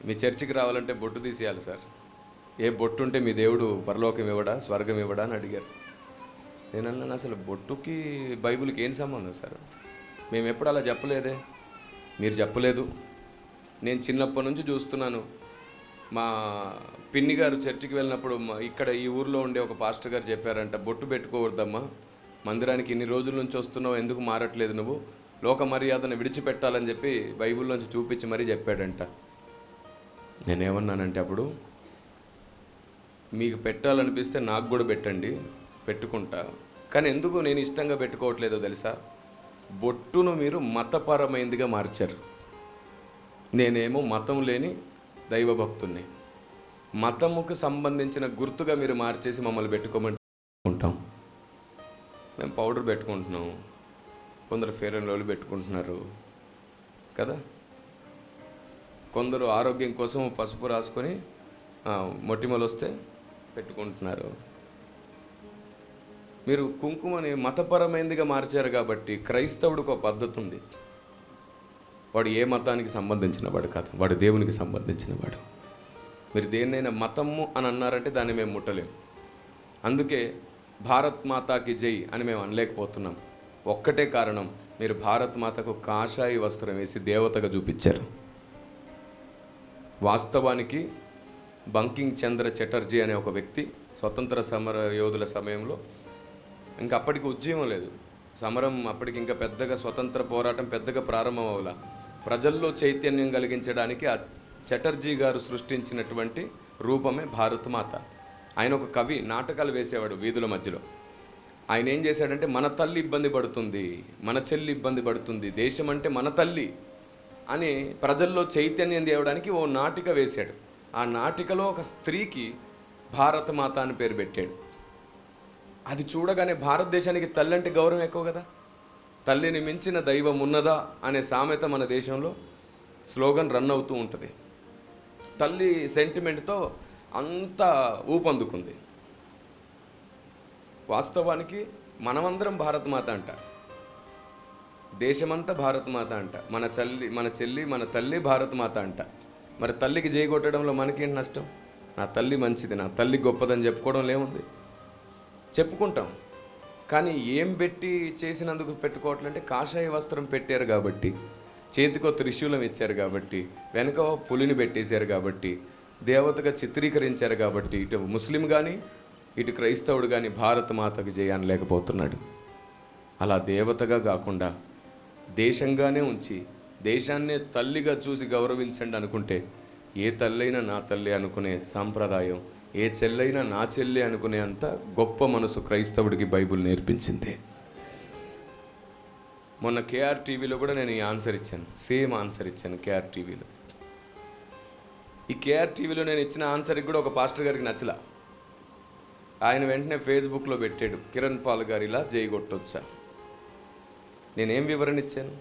మీ చర్చికి రావాలంటే బొట్టు తీసేయాలి సార్. ఏ బొట్టు ఉంటే మీ దేవుడు పరలోకం ఇవ్వడా, స్వర్గం ఇవ్వడా అని అడిగారు. నేను అన్నాను, అసలు బొట్టుకి బైబిల్కి ఏం సంబంధం సార్? మేము ఎప్పుడు అలా చెప్పలేదే. మీరు చెప్పలేదు. నేను చిన్నప్పటి నుంచి చూస్తున్నాను. మా పిన్ని గారు చర్చికి వెళ్ళినప్పుడు ఇక్కడ ఈ ఊర్లో ఉండే ఒక పాస్టర్ గారు చెప్పారంట, బొట్టు పెట్టుకోవద్దమ్మా, మందిరానికి ఇన్ని రోజుల నుంచి వస్తున్నావు, ఎందుకు మారట్లేదు నువ్వు, లోక మర్యాదను విడిచిపెట్టాలని చెప్పి బైబిల్లోంచి చూపించి మరీ చెప్పాడంట. నేనేమన్నానంటే అప్పుడు, మీకు పెట్టాలనిపిస్తే నాకు కూడా పెట్టండి, పెట్టుకుంటా, కానీ ఎందుకు నేను ఇష్టంగా పెట్టుకోవట్లేదో తెలుసా? బొట్టును మీరు మతపరమైనదిగా మార్చారు. నేనేమో మతం లేని దైవభక్తుల్ని. మతముకు సంబంధించిన గుర్తుగా మీరు మార్చేసి మమ్మల్ని పెట్టుకోమంటాం. మేము పౌడర్ పెట్టుకుంటున్నాం, కొందరు ఫెయిర్ అండ్ లవ్లీ పెట్టుకుంటున్నారు కదా, కొందరు ఆరోగ్యం కోసం పసుపు రాసుకొని మొటిమలు వస్తే పెట్టుకుంటున్నారు. మీరు కుంకుమని మతపరమైనదిగా మార్చారు కాబట్టి క్రైస్తవుడికి ఒక పద్ధతి ఉంది. వాడు ఏ మతానికి సంబంధించిన వాడు కాదు, వాడు దేవునికి సంబంధించిన వాడు. మీరు దేన్నైనా మతము అని అన్నారంటే దాన్ని మేము ముట్టలేము. అందుకే భారత్ మాతాకి జై అని మేము అనలేకపోతున్నాం. ఒక్కటే కారణం, మీరు భారత్ మాతకు కాషాయి వస్త్రం వేసి దేవతగా చూపించారు. వాస్తవానికి బంకింగ్ చంద్ర చటర్జీ అనే ఒక వ్యక్తి స్వతంత్ర సమర యోధుల సమయంలో, ఇంకా అప్పటికి ఉద్యమం లేదు, సమరం అప్పటికి ఇంకా పెద్దగా స్వతంత్ర పోరాటం పెద్దగా ప్రారంభం అవ్వాల, ప్రజల్లో చైతన్యం కలిగించడానికి ఆ చటర్జీ గారు సృష్టించినటువంటి రూపమే భారత్ మాత. ఆయన ఒక కవి, నాటకాలు వేసేవాడు వీధుల మధ్యలో. ఆయన ఏం చేశాడంటే, మన తల్లి ఇబ్బంది పడుతుంది, మన చెల్లి ఇబ్బంది పడుతుంది, దేశం అంటే మన తల్లి అని ప్రజల్లో చైతన్యం తేవడానికి ఓ నాటిక వేశాడు. ఆ నాటికలో ఒక స్త్రీకి భారత మాత అని పేరు పెట్టాడు. అది చూడగానే భారతదేశానికి తల్లి అంటే గౌరవం ఎక్కువ కదా. తల్లిని మించిన దైవం ఉన్నదా అనే సామెత మన దేశంలో స్లోగన్ రన్ అవుతూ ఉంటుంది. తల్లి సెంటిమెంట్తో అంతా ఊపందుకుంది. వాస్తవానికి మనమందరం భారత మాత అంట, దేశమంతా భారత మాత అంట, మన చెల్లి మన తల్లి భారత మాత అంట. మరి తల్లికి జైగొట్టడంలో మనకేంటి నష్టం? నా తల్లి మంచిది, నా తల్లి గొప్పదని చెప్పుకోవడంలో ఏముంది? చెప్పుకుంటాం, కానీ ఏం పెట్టి చేసినందుకు పెట్టుకోవట్లంటే కాషాయ వస్త్రం పెట్టారు కాబట్టి, చేతికో త్రిశూలం ఇచ్చారు కాబట్టి, వెనక పులిని పెట్టేశారు కాబట్టి, దేవతగా చిత్రీకరించారు కాబట్టి, ఇటు ముస్లిం కానీ ఇటు క్రైస్తవుడు కానీ భారత మాతకు జయాన్ని లేకపోతున్నాడు. అలా దేవతగా కాకుండా దేశంగానే ఉంచి దేశాన్నే తల్లిగా చూసి గౌరవించండి అనుకుంటే, ఏ తల్లైనా నా తల్లి అనుకునే సాంప్రదాయం ఏ చెల్లైనా నా చెల్లి అనుకునే అంత గొప్ప మనసు క్రైస్తవుడికి బైబిల్ నేర్పించింది. మొన్న కేఆర్ టీవీలో కూడా నేను ఈ ఆన్సర్ ఇచ్చాను, సేమ్ ఆన్సర్ ఇచ్చాను కేఆర్ టీవీలో. ఈ కేఆర్ టీవీలో నేను ఇచ్చిన ఆన్సర్కి కూడా ఒక పాస్టర్ గారికి నచ్చలా. ఆయన వెంటనే ఫేస్బుక్లో పెట్టాడు, కిరణ్ పాల్ గారు ఇలా జైగొట్టొచ్చా. నేనేం వివరణ ఇచ్చాను?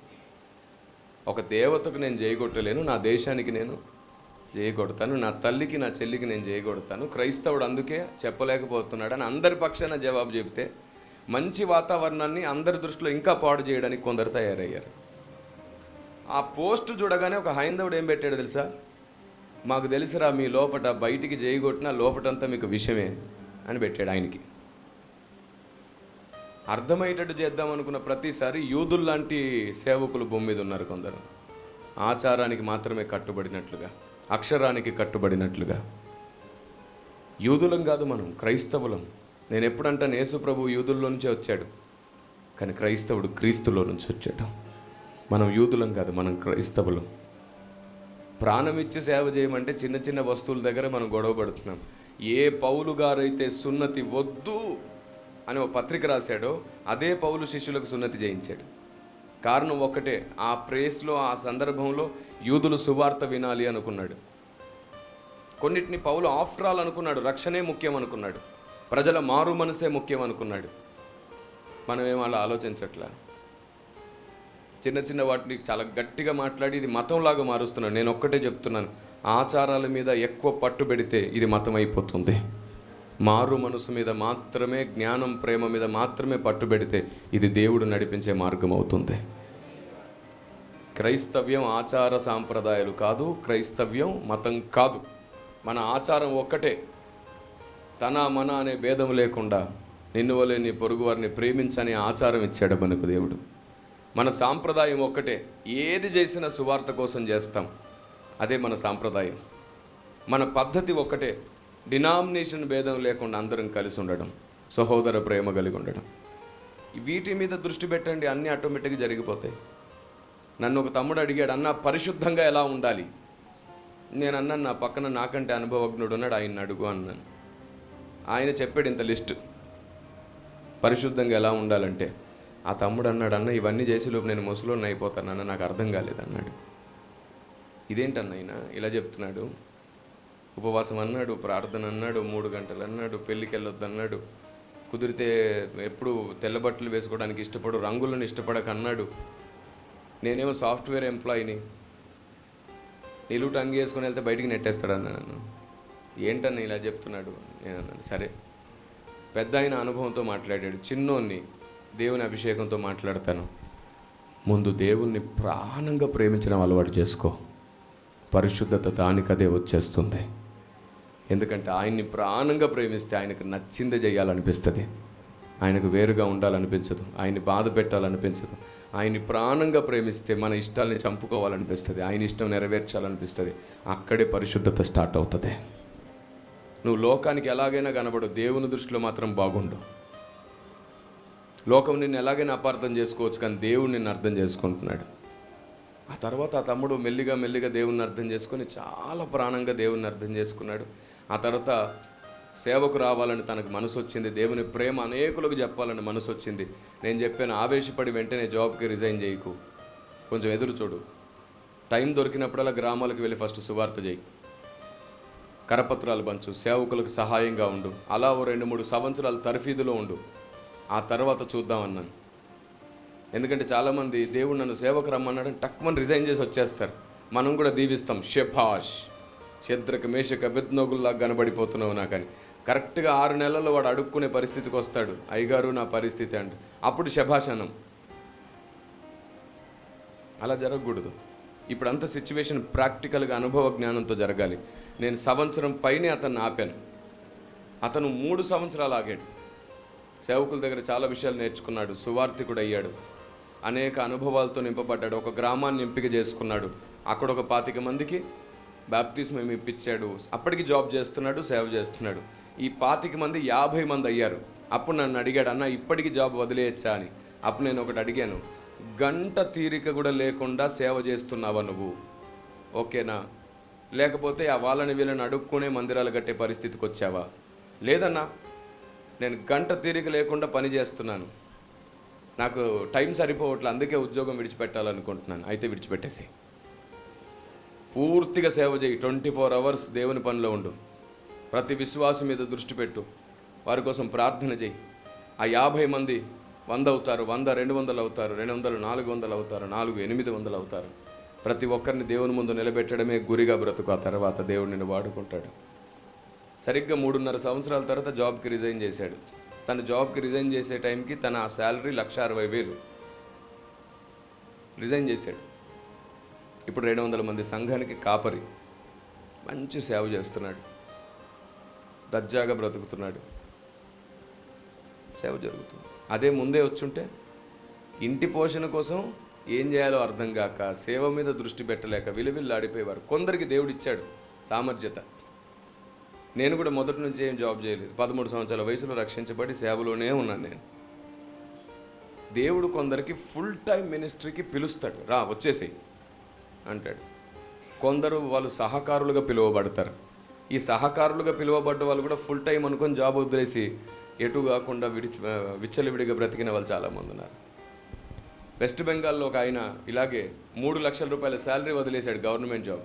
ఒక దేవతకు నేను జైగొట్టలేను, నా దేశానికి నేను జయగొడతాను, నా తల్లికి నా చెల్లికి నేను జయగొడతాను, క్రైస్తవుడు అందుకే చెప్పలేకపోతున్నాడు అని అందరి పక్షాన జవాబు చెబితే మంచి వాతావరణాన్ని అందరి దృష్టిలో ఇంకా పాడు చేయడానికి కొందరు తయారయ్యారు. ఆ పోస్ట్ చూడగానే ఒక హైందవుడు ఏం పెట్టాడు తెలుసా? మాకు తెలుసురా మీ లోపట బయటికి జయగొట్టినా లోపటంతా మీకు విషయమే అని పెట్టాడు. ఆయనకి అర్థమయ్యేటట్టు చేద్దాం అనుకున్న ప్రతిసారి యూదుల్లాంటి సేవకులు భూమి మీద ఉన్నారు కొందరు. ఆచారానికి మాత్రమే కట్టుబడినట్లుగా, అక్షరానికి కట్టుబడినట్లుగా. యూదులం కాదు మనం, క్రైస్తవులం. నేను ఎప్పుడంటాను యేసు ప్రభు యూదుల్లో నుంచే వచ్చాడు, కానీ క్రైస్తవుడు క్రీస్తులో నుంచి వచ్చాడు. మనం యూదులం కాదు, మనం క్రైస్తవులం. ప్రాణం ఇచ్చి సేవ చేయమంటే చిన్న చిన్న వస్తువుల దగ్గర మనం గొడవ పడుతున్నాం. ఏ పౌలు గారైతే సున్నతి వద్దు అని ఒక పత్రిక రాశాడో అదే పౌలు శిష్యులకు సున్నతి చేయించాడు. కారణం ఒక్కటే, ఆ ప్రేస్లో ఆ సందర్భంలో యూదులు సువార్త వినాలి అనుకున్నాడు. కొన్నిటిని పౌలు ఆఫ్టర్ ఆల్ అనుకున్నాడు, రక్షణే ముఖ్యం అనుకున్నాడు, ప్రజల మారు మనసే ముఖ్యం అనుకున్నాడు. మనమేం అలా ఆలోచించట్లా. చిన్న చిన్న వాటిని చాలా గట్టిగా మాట్లాడి ఇది మతంలాగా మారుస్తున్నాను. నేను ఒక్కటే చెప్తున్నాను, ఆచారాల మీద ఎక్కువ పట్టు పెడితే ఇది మతం అయిపోతుంది. మారు మనసు మీద మాత్రమే, జ్ఞానం ప్రేమ మీద మాత్రమే పట్టు పెడితే ఇది దేవుడు నడిపించే మార్గం అవుతుంది. క్రైస్తవ్యం ఆచార సాంప్రదాయాలు కాదు, క్రైస్తవ్యం మతం కాదు. మన ఆచారం ఒక్కటే, తన మన అనే భేదం లేకుండా నిన్ను వలె నీ పొరుగు వారిని ప్రేమించని ఆచారం ఇచ్చాడు మనకు దేవుడు. మన సాంప్రదాయం ఒక్కటే, ఏది చేసినా సువార్త కోసం చేస్తాం, అదే మన సాంప్రదాయం. మన పద్ధతి ఒక్కటే, డినామినేషన్ భేదం లేకుండా అందరం కలిసి ఉండడం, సహోదర ప్రేమ కలిగి ఉండడం. వీటి మీద దృష్టి పెట్టండి, అన్నీ ఆటోమేటిక్గా జరిగిపోతాయి. నన్ను ఒక తమ్ముడు అడిగాడు, అన్న పరిశుద్ధంగా ఎలా ఉండాలి? నేను అన్నాను, నా పక్కన నాకంటే అనుభవజ్ఞుడు ఉన్నాడు, ఆయన అడుగు అన్నాను. ఆయన చెప్పాడు ఇంత లిస్టు పరిశుద్ధంగా ఎలా ఉండాలంటే. ఆ తమ్ముడు అన్నాడు, అన్న ఇవన్నీ చేసే లోపు నేను ముసలోని అయిపోతానన్న, నాకు అర్థం కాలేదన్నాడు. ఇదేంటన్న ఆయన ఇలా చెప్తున్నాడు? ఉపవాసం అన్నాడు, ప్రార్థన అన్నాడు, 3 గంటలు అన్నాడు, పెళ్ళికి వెళ్ళొద్దు అన్నాడు, కుదిరితే ఎప్పుడు తెల్లబట్టలు వేసుకోవడానికి ఇష్టపడు, రంగులను ఇష్టపడక అన్నాడు. నేనేమో సాఫ్ట్వేర్ ఎంప్లాయీని, నిలువుట అంగి వేసుకొని వెళ్తే బయటికి నెట్టేస్తాడన్న నన్ను. ఏంటన్న ఇలా చెప్తున్నాడు? నేను అన్నాను, సరే పెద్ద ఆయన అనుభవంతో మాట్లాడాడు, చిన్నోన్ని దేవుని అభిషేకంతో మాట్లాడతాను. ముందు దేవుణ్ణి ప్రాణంగా ప్రేమించడం అలవాటు చేసుకో, పరిశుద్ధత దానికదే వచ్చేస్తుంది. ఎందుకంటే ఆయన్ని ప్రాణంగా ప్రేమిస్తే ఆయనకు నచ్చిందే చేయాలనిపిస్తుంది, ఆయనకు వేరుగా ఉండాలనిపించదు, ఆయన్ని బాధ పెట్టాలనిపించదు. ఆయన్ని ప్రాణంగా ప్రేమిస్తే మన ఇష్టాలని చంపుకోవాలనిపిస్తుంది, ఆయన ఇష్టం నెరవేర్చాలనిపిస్తుంది. అక్కడే పరిశుద్ధత స్టార్ట్ అవుతుంది. నువ్వు లోకానికి ఎలాగైనా కనబడు, దేవుని దృష్టిలో మాత్రం బాగుండు. లోకం నిన్ను ఎలాగైనా అపార్థం చేసుకోవచ్చు, కానీ దేవుడు నిన్ను అర్థం చేసుకుంటున్నాడు. ఆ తర్వాత ఆ తమ్ముడు మెల్లిగా మెల్లిగా దేవుణ్ణి అర్థం చేసుకొని చాలా ప్రాణంగా దేవుణ్ణి అర్థం చేసుకున్నాడు. ఆ తర్వాత సేవకు రావాలని తనకు మనసు వచ్చింది, దేవుని ప్రేమ అనేకులకు చెప్పాలని మనసు వచ్చింది. నేను చెప్పాను, ఆవేశపడి వెంటనే జాబ్కి రిజైన్ చేయకు, కొంచెం ఎదురు చూడు, టైం దొరికినప్పుడల్లా గ్రామాలకు వెళ్ళి ఫస్ట్ సువార్త చేయి, కరపత్రాలు పంచు, సేవకులకు సహాయంగా ఉండు, అలా ఓ 2-3 సంవత్సరాలు తర్ఫీదులో ఉండు, ఆ తర్వాత చూద్దామన్నాను. ఎందుకంటే చాలామంది దేవుడు నన్ను సేవకు రమ్మన్నాడని టక్మని రిజైన్ చేసి వచ్చేస్తారు. మనం కూడా దీవిస్తాం, షెభాష్, శద్రకు మేషకు అబేద్నెగోల్లా కనబడిపోతున్నావు నాకని. కరెక్ట్గా 6 నెలల్లో వాడు అడుక్కునే పరిస్థితికి వస్తాడు, అయ్యగారు నా పరిస్థితి అండి, అప్పుడు శభాషనం. అలా జరగకూడదు. ఇప్పుడంతా సిచ్యువేషన్ ప్రాక్టికల్గా అనుభవ జ్ఞానంతో జరగాలి. నేను సంవత్సరం పైనే అతన్ని ఆపాను. అతను 3 సంవత్సరాలు ఆగాడు. సేవకుల దగ్గర చాలా విషయాలు నేర్చుకున్నాడు, సువార్థికుడు అయ్యాడు, అనేక అనుభవాలతో నింపబడ్డాడు. ఒక గ్రామాన్ని ఎంపిక చేసుకున్నాడు, అక్కడ ఒక 25 మందికి బాప్తిస్మం ఇప్పించాడు. అప్పటికి జాబ్ చేస్తున్నాడు, సేవ చేస్తున్నాడు. ఈ 25 మంది 50 మంది అయ్యారు. అప్పుడు నన్ను అడిగాడు, అన్న ఇప్పటికి జాబ్ వదిలేయచ్చా అని. అప్పుడు నేను ఒకటి అడిగాను, గంట తీరిక కూడా లేకుండా సేవ చేస్తున్నావా నువ్వు, ఓకేనా? లేకపోతే ఆ వాళ్ళని వీళ్ళని అడుక్కునే మందిరాలు కట్టే పరిస్థితికి వచ్చావా? లేదన్నా, నేను గంట తీరిక లేకుండా పని చేస్తున్నాను, నాకు టైం సరిపోవట్లే, అందుకే ఉద్యోగం విడిచిపెట్టాలనుకుంటున్నాను. అయితే విడిచిపెట్టేసి పూర్తిగా సేవ చేయి. 24 hours దేవుని పనిలో ఉండు. ప్రతి విశ్వాసం మీద దృష్టి పెట్టు. వారి కోసం ప్రార్థన చేయి. ఆ 50 మంది 100 అవుతారు, 100 200 అవుతారు, 200 400 అవుతారు, 400 800 అవుతారు. ప్రతి ఒక్కరిని దేవుని ముందు నిలబెట్టడమే గురిగా బ్రతుకు. ఆ తర్వాత దేవుడు నిన్ను వాడుకుంటాడు. సరిగ్గా 3.5 సంవత్సరాల తర్వాత జాబ్కి రిజైన్ చేశాడు. తన జాబ్కి రిజైన్ చేసే టైంకి తన శాలరీ 1,60,000 రిజైన్ చేశాడు. ఇప్పుడు 200 మంది సంఘానికి కాపరి, మంచి సేవ చేస్తున్నాడు, దర్జాగా బ్రతుకుతున్నాడు, సేవ జరుగుతుంది. అదే ముందే వచ్చుంటే ఇంటి పోషణ కోసం ఏం చేయాలో అర్థం కాక, సేవ మీద దృష్టి పెట్టలేక విలువిల్లాడిపోయేవారు. కొందరికి దేవుడు ఇచ్చాడు సామర్థ్యత. నేను కూడా మొదటి నుంచి ఏం జాబ్ చేయలేదు. 13 సంవత్సరాల వయసులో రక్షించబడి సేవలోనే ఉన్నాను నేను. దేవుడు కొందరికి ఫుల్ టైం మినిస్ట్రీకి పిలుస్తాడు, రా వచ్చేసేయి అంటాడు. కొందరు వాళ్ళు సహకారులుగా పిలువబడతారు. ఈ సహకారులుగా పిలువబడ్డ వాళ్ళు కూడా ఫుల్ టైం అనుకొని జాబ్ వదిలేసి ఎటు కాకుండా విచ్చలవిడిగా బ్రతికిన వాళ్ళు చాలామంది ఉన్నారు. వెస్ట్ బెంగాల్లో ఒక ఆయన ఇలాగే 3 లక్షల రూపాయల శాలరీ వదిలేశాడు, గవర్నమెంట్ జాబ్,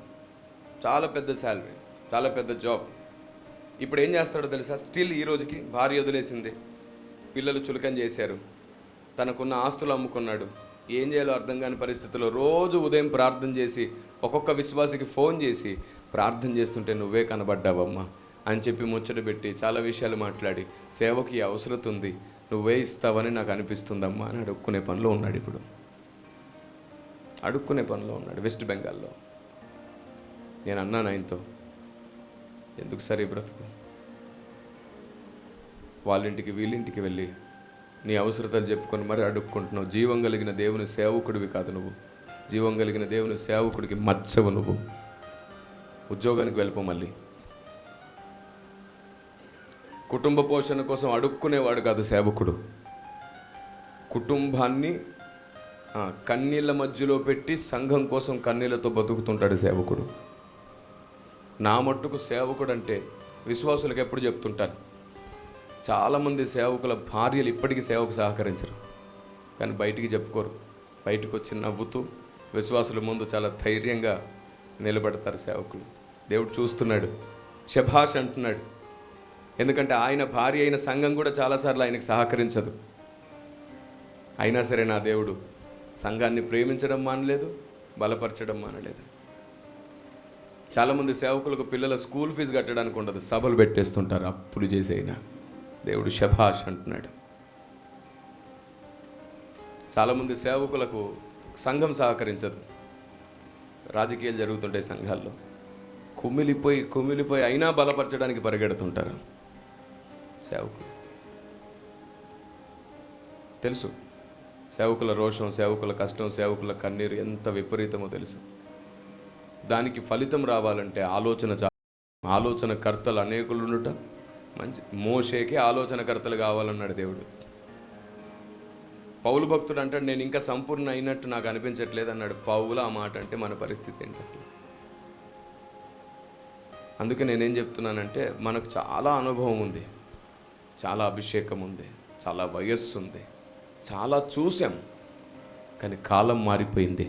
చాలా పెద్ద శాలరీ, చాలా పెద్ద జాబ్. ఇప్పుడు ఏం చేస్తాడో తెలుసా? స్టిల్ ఈ రోజుకి భార్య వదిలేసింది, పిల్లలు చులకం చేశారు, తనకున్న ఆస్తులు అమ్ముకున్నాడు. ఏం చేయాలో అర్థం కాని పరిస్థితుల్లో రోజు ఉదయం ప్రార్థన చేసి ఒక్కొక్క విశ్వాసికి ఫోన్ చేసి ప్రార్థన చేస్తుంటే నువ్వే కనబడ్డావమ్మా అని చెప్పి ముచ్చట పెట్టి చాలా విషయాలు మాట్లాడి, సేవకి అవసరం ఉంది, నువ్వే ఇస్తావని నాకు అనిపిస్తుందమ్మా అని అడుక్కునే పనిలో ఉన్నాడు. ఇప్పుడు అడుక్కునే పనిలో ఉన్నాడు వెస్ట్ బెంగాల్లో. నేను అన్నాను ఆయనతో, ఎందుకు సరే బ్రతుకు, వాళ్ళింటికి వీళ్ళింటికి వెళ్ళి నీ అవసరతలు చెప్పుకొని మరి అడుక్కుంటున్నావు. జీవం కలిగిన దేవుని సేవకుడివి కాదు నువ్వు, జీవం కలిగిన దేవుని సేవకుడికి మచ్చవు నువ్వు. ఉద్యోగానికి వెళ్ళిపో. మళ్ళీ కుటుంబ పోషణ కోసం అడుక్కునేవాడు కాదు సేవకుడు. కుటుంబాన్ని కన్నీళ్ళ మధ్యలో పెట్టి సంఘం కోసం కన్నీళ్ళతో బతుకుతుంటాడు సేవకుడు. నా మట్టుకు సేవకుడు అంటే విశ్వాసులకు ఎప్పుడు చెప్తుంటాను, చాలామంది సేవకుల భార్యలు ఇప్పటికీ సేవకు సహకరించరు, కానీ బయటికి చెప్పుకోరు. బయటకు వచ్చి నవ్వుతూ విశ్వాసుల ముందు చాలా ధైర్యంగా నిలబడతారు సేవకులు. దేవుడు చూస్తున్నాడు, శభాష్ అంటున్నాడు. ఎందుకంటే ఆయన భార్య అయిన సంఘం కూడా చాలాసార్లు ఆయనకు సహకరించదు. అయినా సరే నా దేవుడు సంఘాన్ని ప్రేమించడం మానలేదు, బలపరచడం మానలేదు. చాలామంది సేవకులకు పిల్లల స్కూల్ ఫీజు కట్టడానికి ఉండదు, సభలు పెట్టేస్తుంటారు అప్పులు చేసైనా. దేవుడు శభాష్ అంటున్నాడు. చాలామంది సేవకులకు సంఘం సహకరించదు. రాజకీయాలు జరుగుతుంటాయి సంఘాల్లో, కుమిలిపోయి అయినా బలపరచడానికి పరిగెడుతుంటారు సేవకులు. తెలుసు సేవకుల రోషం, సేవకుల కష్టం, సేవకుల కన్నీరు ఎంత విపరీతమో తెలుసు. దానికి ఫలితం రావాలంటే ఆలోచనకర్తలు అనేకులు ఉండుట మంచి. మోషేకి ఆలోచనకర్తలు కావాలన్నాడు దేవుడు. పౌలు భక్తుడు అంటాడు, నేను ఇంకా సంపూర్ణ అయినట్టు నాకు అనిపించట్లేదు అన్నాడు. పౌలు ఆ మాట అంటే మన పరిస్థితి ఏంటి అసలు? అందుకే నేనేం చెప్తున్నానంటే, మనకు చాలా అనుభవం ఉంది, చాలా అభిషేకం ఉంది, చాలా వయస్సు ఉంది, చాలా చూసాం, కానీ కాలం మారిపోయింది.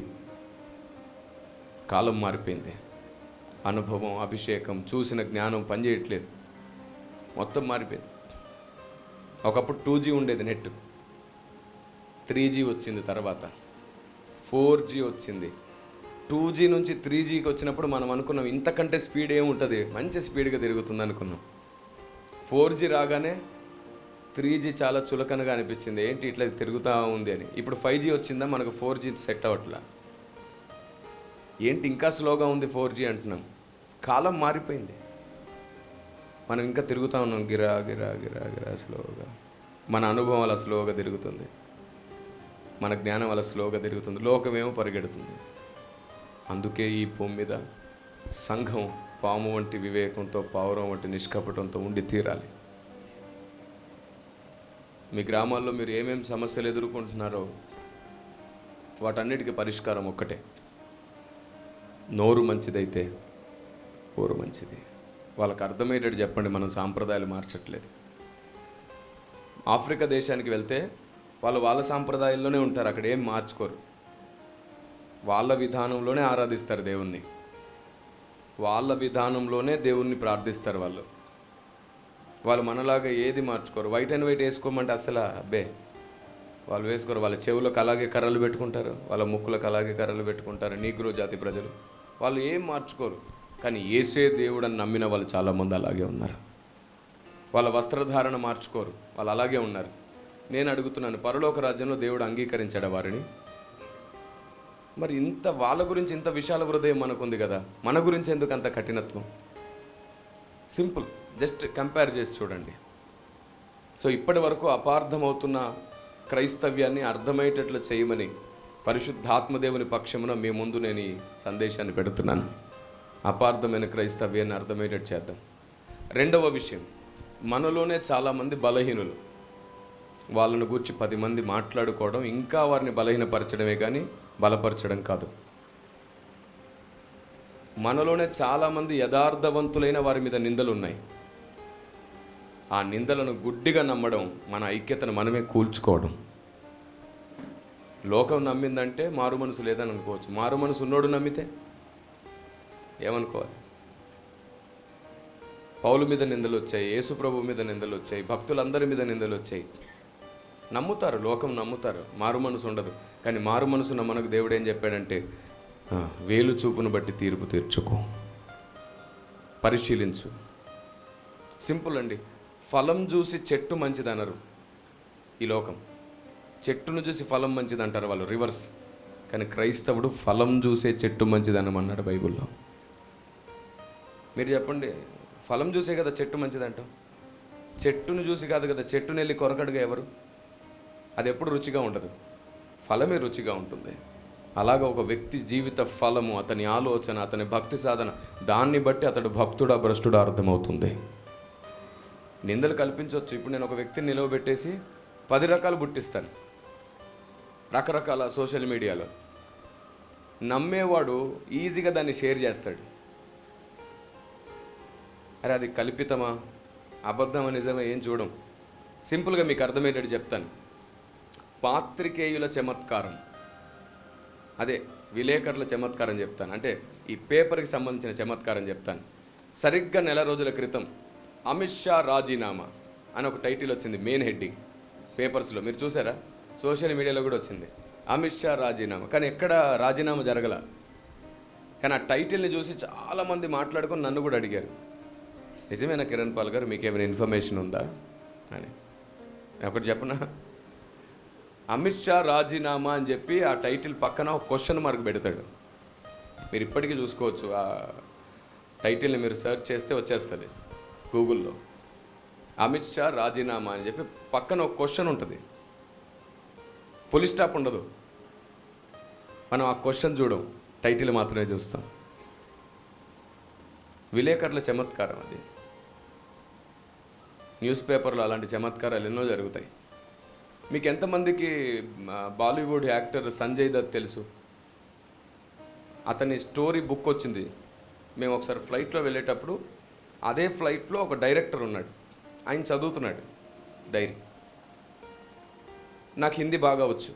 కాలం మారిపోయింది. అనుభవం, అభిషేకం, చూసిన జ్ఞానం పనిచేయట్లేదు, మొత్తం మారిపోయింది. ఒకప్పుడు 2G ఉండేది నెట్, 3G వచ్చింది, తర్వాత 4G వచ్చింది. 2G నుంచి 3Gకి వచ్చినప్పుడు మనం అనుకున్నాం ఇంతకంటే స్పీడ్ ఏముంటుంది, మంచి స్పీడ్గా తిరుగుతుంది అనుకున్నాం. 4G రాగానే 3G చాలా చులకనగా అనిపించింది, ఏంటి ఇట్లా తిరుగుతూ ఉంది అని. ఇప్పుడు 5G వచ్చిందా, మనకు 4G సెట్ అవ్వట్లా, ఏంటి ఇంకా స్లోగా ఉంది 4G అంటున్నాం. కాలం మారిపోయింది, మనం ఇంకా తిరుగుతూ ఉన్నాం గిరా గిరా గిరా గిరా స్లోగా. మన అనుభవం అలా స్లోగా తిరుగుతుంది, మన జ్ఞానం అలా స్లోగా తిరుగుతుంది, లోకమేమో పరిగెడుతుంది. అందుకే ఈ భూమి మీద సంఘం పాము వంటి వివేకంతో, పావురం వంటి నిష్కపటంతో ఉండి తీరాలి. మీ గ్రామాల్లో మీరు ఏమేమి సమస్యలు ఎదుర్కొంటున్నారో వాటన్నిటికీ పరిష్కారం ఒక్కటే. నోరు మంచిదైతే ఊరు మంచిది. వాళ్ళకి అర్థమయ్యేటట్టు చెప్పండి, మనం సాంప్రదాయాలు మార్చట్లేదు. ఆఫ్రికా దేశానికి వెళ్తే వాళ్ళ సాంప్రదాయాల్లోనే ఉంటారు, అక్కడ ఏం మార్చుకోరు. వాళ్ళ విధానంలోనే ఆరాధిస్తారు దేవుణ్ణి, వాళ్ళ విధానంలోనే దేవుణ్ణి ప్రార్థిస్తారు. వాళ్ళు మనలాగా ఏది మార్చుకోరు. వైట్ అండ్ వైట్ వేసుకోమంటే అసలు అబ్బే వాళ్ళు వేసుకోరు. వాళ్ళ చెవులకు అలాగే కర్రలు పెట్టుకుంటారు, వాళ్ళ ముక్కులకు అలాగే కర్రలు పెట్టుకుంటారు. నీగ్రో జాతి ప్రజలు వాళ్ళు ఏం మార్చుకోరు. కానీ యేసే దేవుడని నమ్మిన వాళ్ళు చాలామంది అలాగే ఉన్నారు. వాళ్ళ వస్త్రధారణ మార్చుకోరు, వాళ్ళు అలాగే ఉన్నారు. నేను అడుగుతున్నాను, పరలోక రాజ్యంలో దేవుడు అంగీకరించాడు వారిని? మరి వాళ్ళ గురించి ఇంత విశాల హృదయం మనకుంది కదా, మన గురించి ఎందుకు అంత కఠినత్వం? సింపుల్, జస్ట్ కంపేర్ చేసి చూడండి. సో ఇప్పటి వరకు అపార్థమవుతున్న క్రైస్తవ్యాన్ని అర్థమయ్యేటట్లు చేయమని పరిశుద్ధాత్మదేవుని పక్షమున మీ ముందు నేను ఈ సందేశాన్ని పెడుతున్నాను. అపార్థమైన క్రైస్తవ్యాన్ని అర్థమయ్యేటట్టు చేద్దాం. రెండవ విషయం, మనలోనే చాలామంది బలహీనులు. వాళ్ళను గూర్చి 10 మంది మాట్లాడుకోవడం ఇంకా వారిని బలహీనపరచడమే కానీ బలపరచడం కాదు. మనలోనే చాలామంది యథార్థవంతులైన వారి మీద నిందలు ఉన్నాయి. ఆ నిందలను గుడ్డిగా నమ్మడం, మన ఐక్యతను మనమే కూల్చుకోవడం. లోకం నమ్మిందంటే మారు మనసు లేదని అనుకోవచ్చు. మారు మనసు ఉన్నోడు నమ్మితే ఏమనుకోవాలి? పౌలు మీద నిందలు వచ్చాయి, యేసు ప్రభు మీద నిందలు వచ్చాయి, భక్తులందరి మీద నిందలు వచ్చాయి. నమ్ముతారు, లోకం నమ్ముతారు, మారు మనసు ఉండదు. కానీ మారు మనసున్న మనకు దేవుడు ఏం చెప్పాడంటే, వేలు చూపును బట్టి తీర్పు తీర్చుకో, పరిశీలించు. సింపుల్ అండి. ఫలం చూసి చెట్టు మంచిది అనరు ఈ లోకం, చెట్టును చూసి ఫలం మంచిది అంటారు వాళ్ళు, రివర్స్. కానీ క్రైస్తవుడు ఫలం చూసే చెట్టు మంచిది అనమన్నాడు బైబిల్లో. మీరు చెప్పండి, ఫలం చూసే కదా చెట్టు మంచిది అంటాం, చెట్టును చూసి కాదు కదా. చెట్టును వెళ్ళి కొరకడుగా ఎవరు? అది ఎప్పుడు రుచిగా ఉండదు, ఫలమే రుచిగా ఉంటుంది. అలాగ ఒక వ్యక్తి జీవిత ఫలము, అతని ఆలోచన, అతని భక్తి సాధన, దాన్ని బట్టి అతడు భక్తుడా భ్రష్టుడా అర్థమవుతుంది. నిందలు కల్పించవచ్చు. ఇప్పుడు నేను ఒక వ్యక్తిని నిలవబెట్టేసి 10 రకాలు పుట్టిస్తాను రకరకాల సోషల్ మీడియాలో. నమ్మేవాడు ఈజీగా దాన్ని షేర్ చేస్తాడు. అరే అది కల్పితమా అబద్ధమా నిజమా ఏం చూడం. సింపుల్గా మీకు అర్థమయ్యేటట్టు చెప్తాను. పాత్రికేయుల చమత్కారం, అదే విలేకరుల చమత్కారం చెప్తాను. అంటే ఈ పేపర్కి సంబంధించిన చమత్కారం చెప్తాను. సరిగ్గా నెల రోజుల క్రితం అమిత్ షా రాజీనామా అని ఒక టైటిల్ వచ్చింది, మెయిన్ హెడ్డింగ్ పేపర్స్లో. మీరు చూసారా? సోషల్ మీడియాలో కూడా వచ్చింది, అమిత్ షా రాజీనామా. కానీ ఎక్కడ రాజీనామా జరగల. కానీ ఆ టైటిల్ని చూసి చాలామంది మాట్లాడుకొని నన్ను కూడా అడిగారు, నిజమేనా కిరణ్ పాల్ గారు, మీకు ఏమైనా ఇన్ఫర్మేషన్ ఉందా అని. ఒకటి చెప్పనా, అమిత్ షా రాజీనామా అని చెప్పి ఆ టైటిల్ పక్కన ఒక క్వశ్చన్ మార్క్ పెడతాడు. మీరు ఇప్పటికీ చూసుకోవచ్చు, ఆ టైటిల్ని మీరు సెర్చ్ చేస్తే వచ్చేస్తుంది గూగుల్లో. అమిత్ షా రాజీనామా అని చెప్పి పక్కన ఒక క్వశ్చన్ ఉంటుంది, ఫుల్ స్టాప్ ఉండదు. మనం ఆ క్వశ్చన్ చూడం, టైటిల్ మాత్రమే చూస్తాం. విలేకరుల చమత్కారం అది. న్యూస్ పేపర్లో అలాంటి చమత్కారాలు ఎన్నో జరుగుతాయి. మీకు ఎంతమందికి బాలీవుడ్ యాక్టర్ సంజయ్ దత్ తెలుసు? అతని స్టోరీ బుక్ వచ్చింది. మేము ఒకసారి ఫ్లైట్లో వెళ్ళేటప్పుడు అదే ఫ్లైట్లో ఒక డైరెక్టర్ ఉన్నాడు, ఆయన చదువుతున్నాడు డైరీ. నాకు హిందీ బాగా వచ్చు,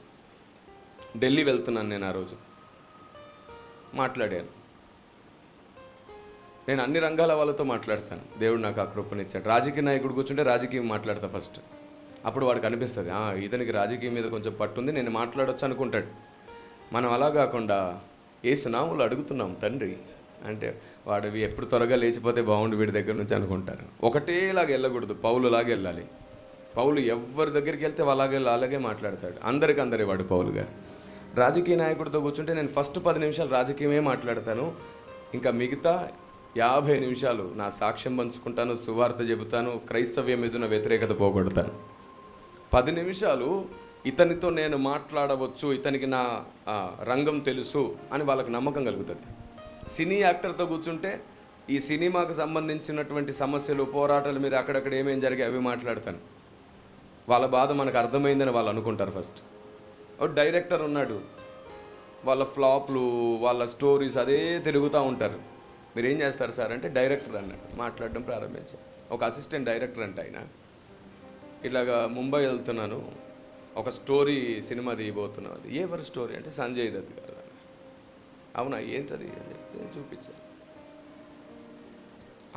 ఢిల్లీ వెళ్తున్నాను నేను. ఆ రోజు మాట్లాడాను. నేను అన్ని రంగాల వాళ్ళతో మాట్లాడతాను, దేవుడు నాకు ఆ కృపనిచ్చాడు. రాజకీయ నాయకుడు కూర్చుంటే రాజకీయం మాట్లాడతా ఫస్ట్. అప్పుడు వాడికి అనిపిస్తుంది, ఇతనికి రాజకీయం మీద కొంచెం పట్టుంది, నేను మాట్లాడొచ్చు అనుకుంటాడు. మనం అలా కాకుండా ఏసునాములు అడుగుతున్నాం తండ్రి అంటే వాడు ఎప్పుడు త్వరగా లేచిపోతే బాగుండు వీడి దగ్గర నుంచి అనుకుంటారు. ఒకటేలాగా వెళ్ళకూడదు, పౌలులాగా వెళ్ళాలి. పౌలు ఎవరి దగ్గరికి వెళ్తే అలాగే మాట్లాడతాడు. అందరి వాడు పౌలు గారు. రాజకీయ నాయకుడితో కూర్చుంటే నేను ఫస్ట్ 10 నిమిషాలు రాజకీయమే మాట్లాడతాను, ఇంకా మిగతా 50 నిమిషాలు నా సాక్ష్యం పంచుకుంటాను, సువార్త చెబుతాను, క్రైస్తవ్యం మీద ఉన్న వ్యతిరేకత పోగొడతాను. 10 నిమిషాలు ఇతనితో నేను మాట్లాడవచ్చు, ఇతనికి నా రంగం తెలుసు అని వాళ్ళకి నమ్మకం కలుగుతుంది. సినీ యాక్టర్తో కూర్చుంటే ఈ సినిమాకు సంబంధించినటువంటి సమస్యలు, పోరాటాల మీద అక్కడక్కడ ఏమేం జరిగాయి అవి మాట్లాడతాను. వాళ్ళ బాధ మనకు అర్థమైందని వాళ్ళు అనుకుంటారు ఫస్ట్. ఒక డైరెక్టర్ ఉన్నాడు, వాళ్ళ ఫ్లాప్లు, వాళ్ళ స్టోరీస్ అదే తిరుగుతూ ఉంటారు. మీరు ఏం చేస్తారు సార్ అంటే డైరెక్టర్ అన్నాడు. మాట్లాడడం ప్రారంభించాను. ఒక అసిస్టెంట్ డైరెక్టర్ అంటే ఆయన, ఇలాగా ముంబై వెళ్తున్నాను, ఒక స్టోరీ సినిమా తీయబోతున్నాను. అది ఎవరి స్టోరీ అంటే సంజయ్ దత్ గారు. అవునా, ఏంటది అని చెప్తే చూపించారు.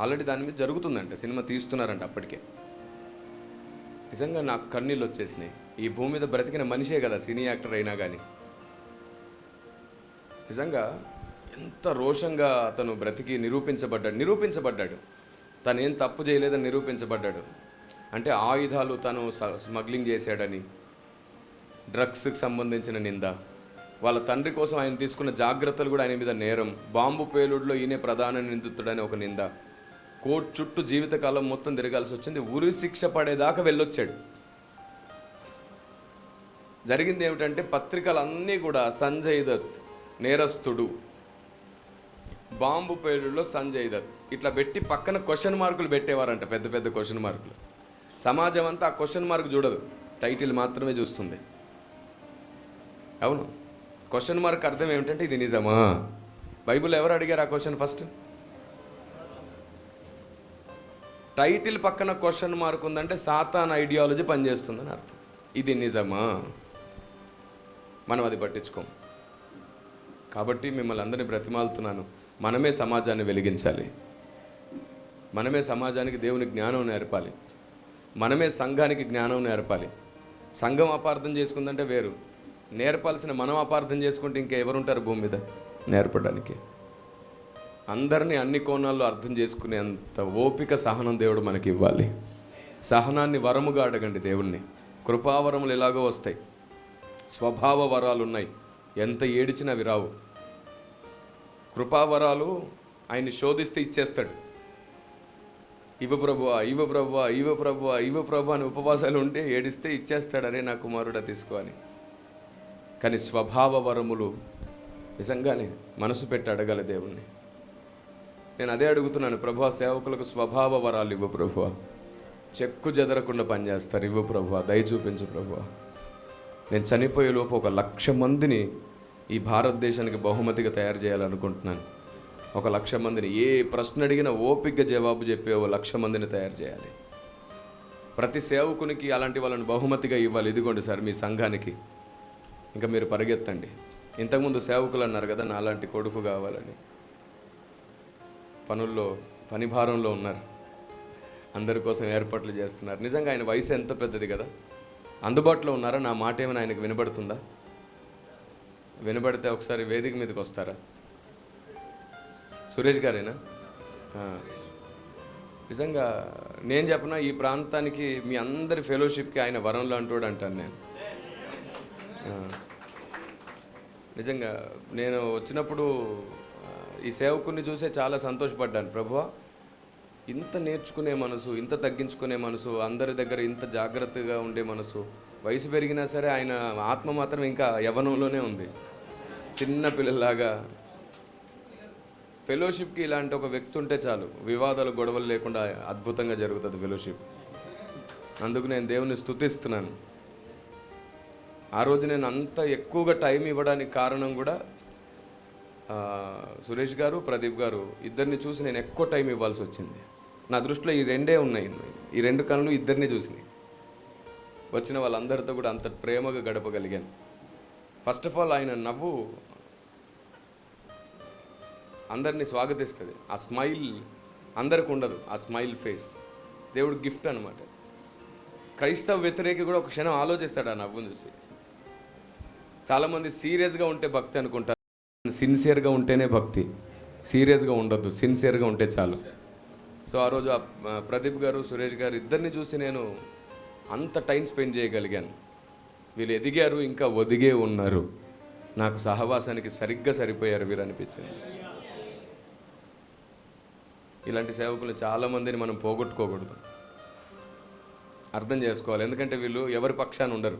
ఆల్రెడీ దాని మీద జరుగుతుందంట, సినిమా తీస్తున్నారంట అప్పటికే. నిజంగా నాకు కన్నీళ్ళు వచ్చేసినాయి. ఈ భూమి మీద బ్రతికిన మనిషే కదా సినీ యాక్టర్ అయినా కానీ, నిజంగా ఎంత రోషంగా అతను బ్రతికి నిరూపించబడ్డాడు. తను ఏం తప్పు చేయలేదని నిరూపించబడ్డాడు. అంటే ఆయుధాలు తను స్మగ్లింగ్ చేశాడని, డ్రగ్స్కి సంబంధించిన నింద, వాళ్ళ తండ్రి కోసం ఆయన తీసుకున్న జాగ్రత్తలు కూడా ఆయన మీద నేరం, బాంబు పేలుడులో ఈయనే ప్రధాన నిందితుడని ఒక నింద, కోర్టు చుట్టూ జీవితకాలం మొత్తం తిరగాల్సి వచ్చింది, ఉరి శిక్ష పడేదాకా వెళ్ళొచ్చాడు. జరిగింది ఏమిటంటే పత్రికలన్నీ కూడా సంజయ్ దత్ నేరస్తుడు, బాంబు పేలుడులో సంజయ్ దత్ ఇట్లా పెట్టి పక్కన క్వశ్చన్ మార్కులు పెట్టేవారంట, పెద్ద పెద్ద క్వశ్చన్ మార్కులు. సమాజం అంతా ఆ క్వశ్చన్ మార్క్ చూడదు, టైటిల్ మాత్రమే చూస్తుంది. అవును, క్వశ్చన్ మార్క్ అర్థం ఏమిటంటే ఇది నిజమా? బైబిల్ ఎవరు అడిగారు ఆ క్వశ్చన్? ఫస్ట్ టైటిల్ పక్కన క్వశ్చన్ మార్క్ ఉందంటే సాతాన్ ఐడియాలజీ పనిచేస్తుందని అర్థం. ఇది నిజమా? మనం అది పట్టించుకోం. కాబట్టి మిమ్మల్ని అందరినీ బ్రతిమాలుతున్నాను, మనమే సమాజాన్ని వెలిగించాలి, మనమే సమాజానికి దేవుని జ్ఞానం నేర్పాలి, మనమే సంఘానికి జ్ఞానం నేర్పాలి. సంఘం అపార్థం చేసుకుందంటే వేరు, నేర్పాల్సిన మనం అపార్థం చేసుకుంటే ఇంకా ఎవరుంటారు భూమి మీద నేర్పడానికి? అందరినీ అన్ని కోణాల్లో అర్థం చేసుకునేంత ఓపిక, సహనం దేవుడు మనకి ఇవ్వాలి. సహనాన్ని వరముగా అడగండి దేవుణ్ణి. కృపావరములు ఎలాగో వస్తాయి, స్వభావ వరాలు ఉన్నాయి, ఎంత ఏడిచినా అవి రావు. కృపావరాలు ఆయన్ని శోధిస్తే ఇచ్చేస్తాడు. ఇవ్వ ప్రభువా, ఇవ్వ ప్రభువా, ఇవ్వ ప్రభువా, ఇవ్వ ప్రభు అని ఉపవాసాలు ఉంటే ఏడిస్తే ఇచ్చేస్తాడు, అరే నా కుమారుడా తీసుకో అని. కానీ స్వభావ వరములు నిజంగానే మనసు పెట్టి అడగాలి దేవుణ్ణి. నేను అదే అడుగుతున్నాను, ప్రభువా సేవకులకు స్వభావ వరాలు ఇవ్వు ప్రభువా, చెక్కు చెదరకుండా పనిచేస్తారు ఇవ్వు ప్రభువా, దయ చూపించు ప్రభువా. నేను చనిపోయే లోపు 1,00,000 మందిని ఈ భారతదేశానికి బహుమతిగా తయారు చేయాలనుకుంటున్నాను. 1,00,000 మందిని, ఏ ప్రశ్న అడిగినా ఓపికగా జవాబు చెప్పే 1,00,000 మందిని తయారు చేయాలి. ప్రతి సేవకునికి అలాంటి వాళ్ళని బహుమతిగా ఇవ్వాలి. ఇదిగోండి సార్ మీ సంఘానికి, ఇంకా మీరు పరిగెత్తండి. ఇంతకుముందు సేవకులు అన్నారు కదా నాలాంటి కొడుకు కావాలని, పని భారంలో ఉన్నారు, అందరి కోసం ఏర్పాట్లు చేస్తున్నారు. నిజంగా ఆయన వయసు ఎంత పెద్దది కదా, అందుబాటులో ఉన్నారా? నా మాట ఏమైనా ఆయనకు వినబడుతుందా? వినబడితే ఒకసారి వేదిక మీదకి వస్తారా? సురేష్ గారేనా? నిజంగా నేను చెప్పిన ఈ ప్రాంతానికి మీ అందరి ఫెలోషిప్కి ఆయన వరంలో అంటోడు అంటాను నేను. నిజంగా నేను వచ్చినప్పుడు ఈ సేవకుని చూసే చాలా సంతోషపడ్డాను. ప్రభువా, ఇంత నేర్చుకునే మనసు, ఇంత తగ్గించుకునే మనసు, అందరి దగ్గర ఇంత జాగ్రత్తగా ఉండే మనసు, వయసు పెరిగినా సరే ఆయన ఆత్మ మాత్రం ఇంకా యవ్వనంలోనే ఉంది, చిన్న పిల్లలాగా. ఫెలోషిప్కి ఇలాంటి ఒక వ్యక్తి ఉంటే చాలు, వివాదాలు గొడవలు లేకుండా అద్భుతంగా జరుగుతుంది ఫెలోషిప్. అందుకు నేను దేవుని స్తుతిస్తున్నాను. ఆ రోజు నేను అంత ఎక్కువగా టైం ఇవ్వడానికి కారణం కూడా సురేష్ గారు, ప్రదీప్ గారు ఇద్దరిని చూసి నేను ఎక్కువ టైం ఇవ్వాల్సి వచ్చింది. నా దృష్టిలో ఈ రెండే ఉన్నాయి, ఈ 2 కళ్ళు ఇద్దరిని చూసినాయి. వచ్చిన వాళ్ళందరితో కూడా అంత ప్రేమగా గడపగలిగాను. ఫస్ట్ ఆఫ్ ఆల్ ఆయన నవ్వు అందరినీ స్వాగతిస్తుంది. ఆ స్మైల్ అందరికి ఉండదు, ఆ స్మైల్ ఫేస్ దేవుడు గిఫ్ట్ అనమాట. క్రైస్తవ వ్యతిరేకి కూడా ఒక క్షణం ఆలోచిస్తాడు ఆ నవ్వును చూసి. చాలామంది సీరియస్గా ఉంటే భక్తి అనుకుంటారు, సిన్సియర్గా ఉంటేనే భక్తి. సీరియస్గా ఉండొద్దు, సిన్సియర్గా ఉంటే చాలు. సో ఆ రోజు ప్రదీప్ గారు, సురేష్ గారు ఇద్దరిని చూసి నేను అంత టైం స్పెండ్ చేయగలిగాను. వీళ్ళు ఎదిగారు, ఇంకా ఒదిగే ఉన్నారు, నాకు సహవాసానికి సరిగ్గా సరిపోయారు వీరు అనిపించింది. ఇలాంటి సేవకులు చాలామందిని మనం పోగొట్టుకోకూడదు, అర్థం చేసుకోవాలి. ఎందుకంటే వీళ్ళు ఎవరి పక్షాన ఉండరు.